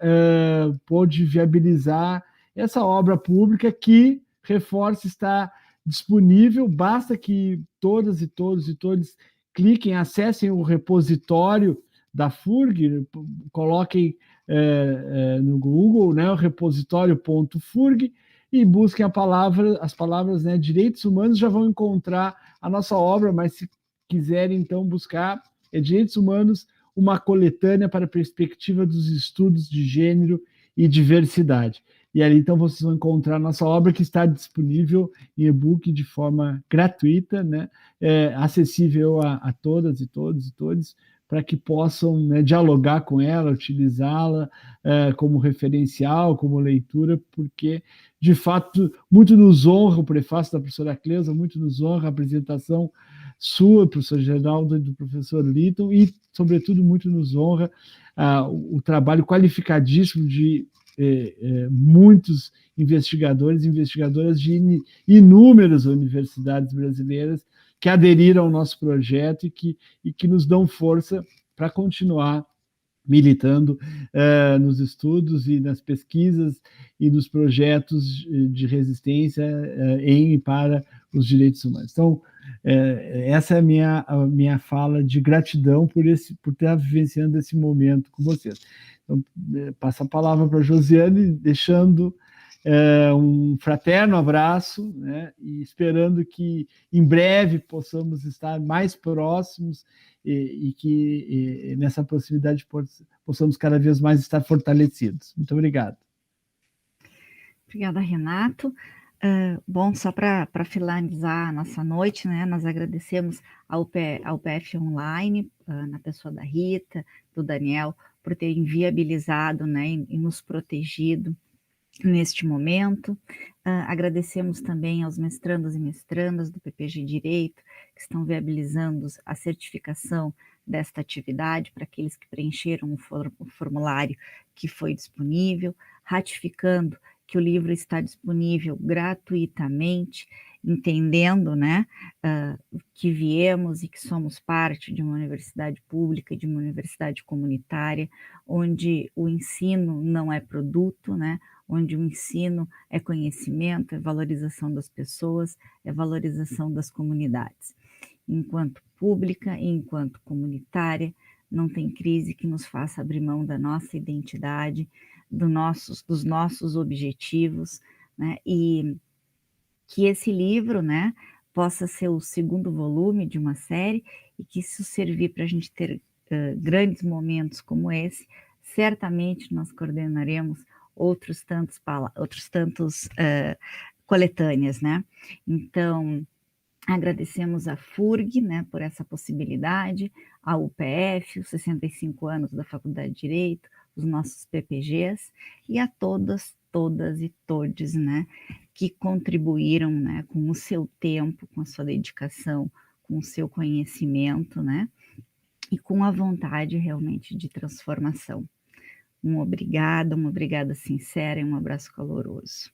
pôde viabilizar essa obra pública que, reforça, está disponível. Basta que todas e todos e todos cliquem, acessem o repositório da FURG, coloquem no Google, né, o repositório.furg, e busquem as palavras, né, direitos humanos, já vão encontrar a nossa obra. Mas se quiserem então buscar Direitos Humanos, uma coletânea para a perspectiva dos estudos de gênero e diversidade. E ali, então, vocês vão encontrar a nossa obra, que está disponível em e-book de forma gratuita, né, acessível a todas e todos e todos, para que possam, né, dialogar com ela, utilizá-la como referencial, como leitura, porque, de fato, muito nos honra o prefácio da professora Cleusa, muito nos honra a apresentação sua, professor Geraldo, e do professor Lito, e, sobretudo, muito nos honra o trabalho qualificadíssimo de muitos investigadores e investigadoras de inúmeras universidades brasileiras que aderiram ao nosso projeto e que nos dão força para continuar militando nos estudos e nas pesquisas e nos projetos de resistência em e para os direitos humanos. Então, essa é a minha fala de gratidão por estar vivenciando esse momento com vocês. Então, passo a palavra para a Josiane, deixando um fraterno abraço, né, e esperando que em breve possamos estar mais próximos e que nessa proximidade possamos cada vez mais estar fortalecidos. Muito obrigado. Obrigada, Renato. Bom, só para finalizar a nossa noite, né, nós agradecemos ao UPF Online, na pessoa da Rita, do Daniel, por terem viabilizado, né, e nos protegido neste momento. Agradecemos também aos mestrandos e mestrandas do PPG Direito, que estão viabilizando a certificação desta atividade para aqueles que preencheram o formulário que foi disponível, ratificando que o livro está disponível gratuitamente, entendendo, né, que viemos e que somos parte de uma universidade pública, de uma universidade comunitária, onde o ensino não é produto, né, onde o ensino é conhecimento, é valorização das pessoas, é valorização das comunidades. Enquanto pública e enquanto comunitária, não tem crise que nos faça abrir mão da nossa identidade, dos nossos objetivos, né? E que esse livro, né, possa ser o segundo volume de uma série e que isso servir para a gente ter grandes momentos como esse. Certamente nós coordenaremos outros tantos coletâneas, né? Então, agradecemos a FURG, né, por essa possibilidade, a UPF, os 65 anos da Faculdade de Direito, os nossos PPGs, e a todas e todes, né, que contribuíram, né, com o seu tempo, com a sua dedicação, com o seu conhecimento, né, e com a vontade realmente de transformação. Uma obrigada sincera e um abraço caloroso.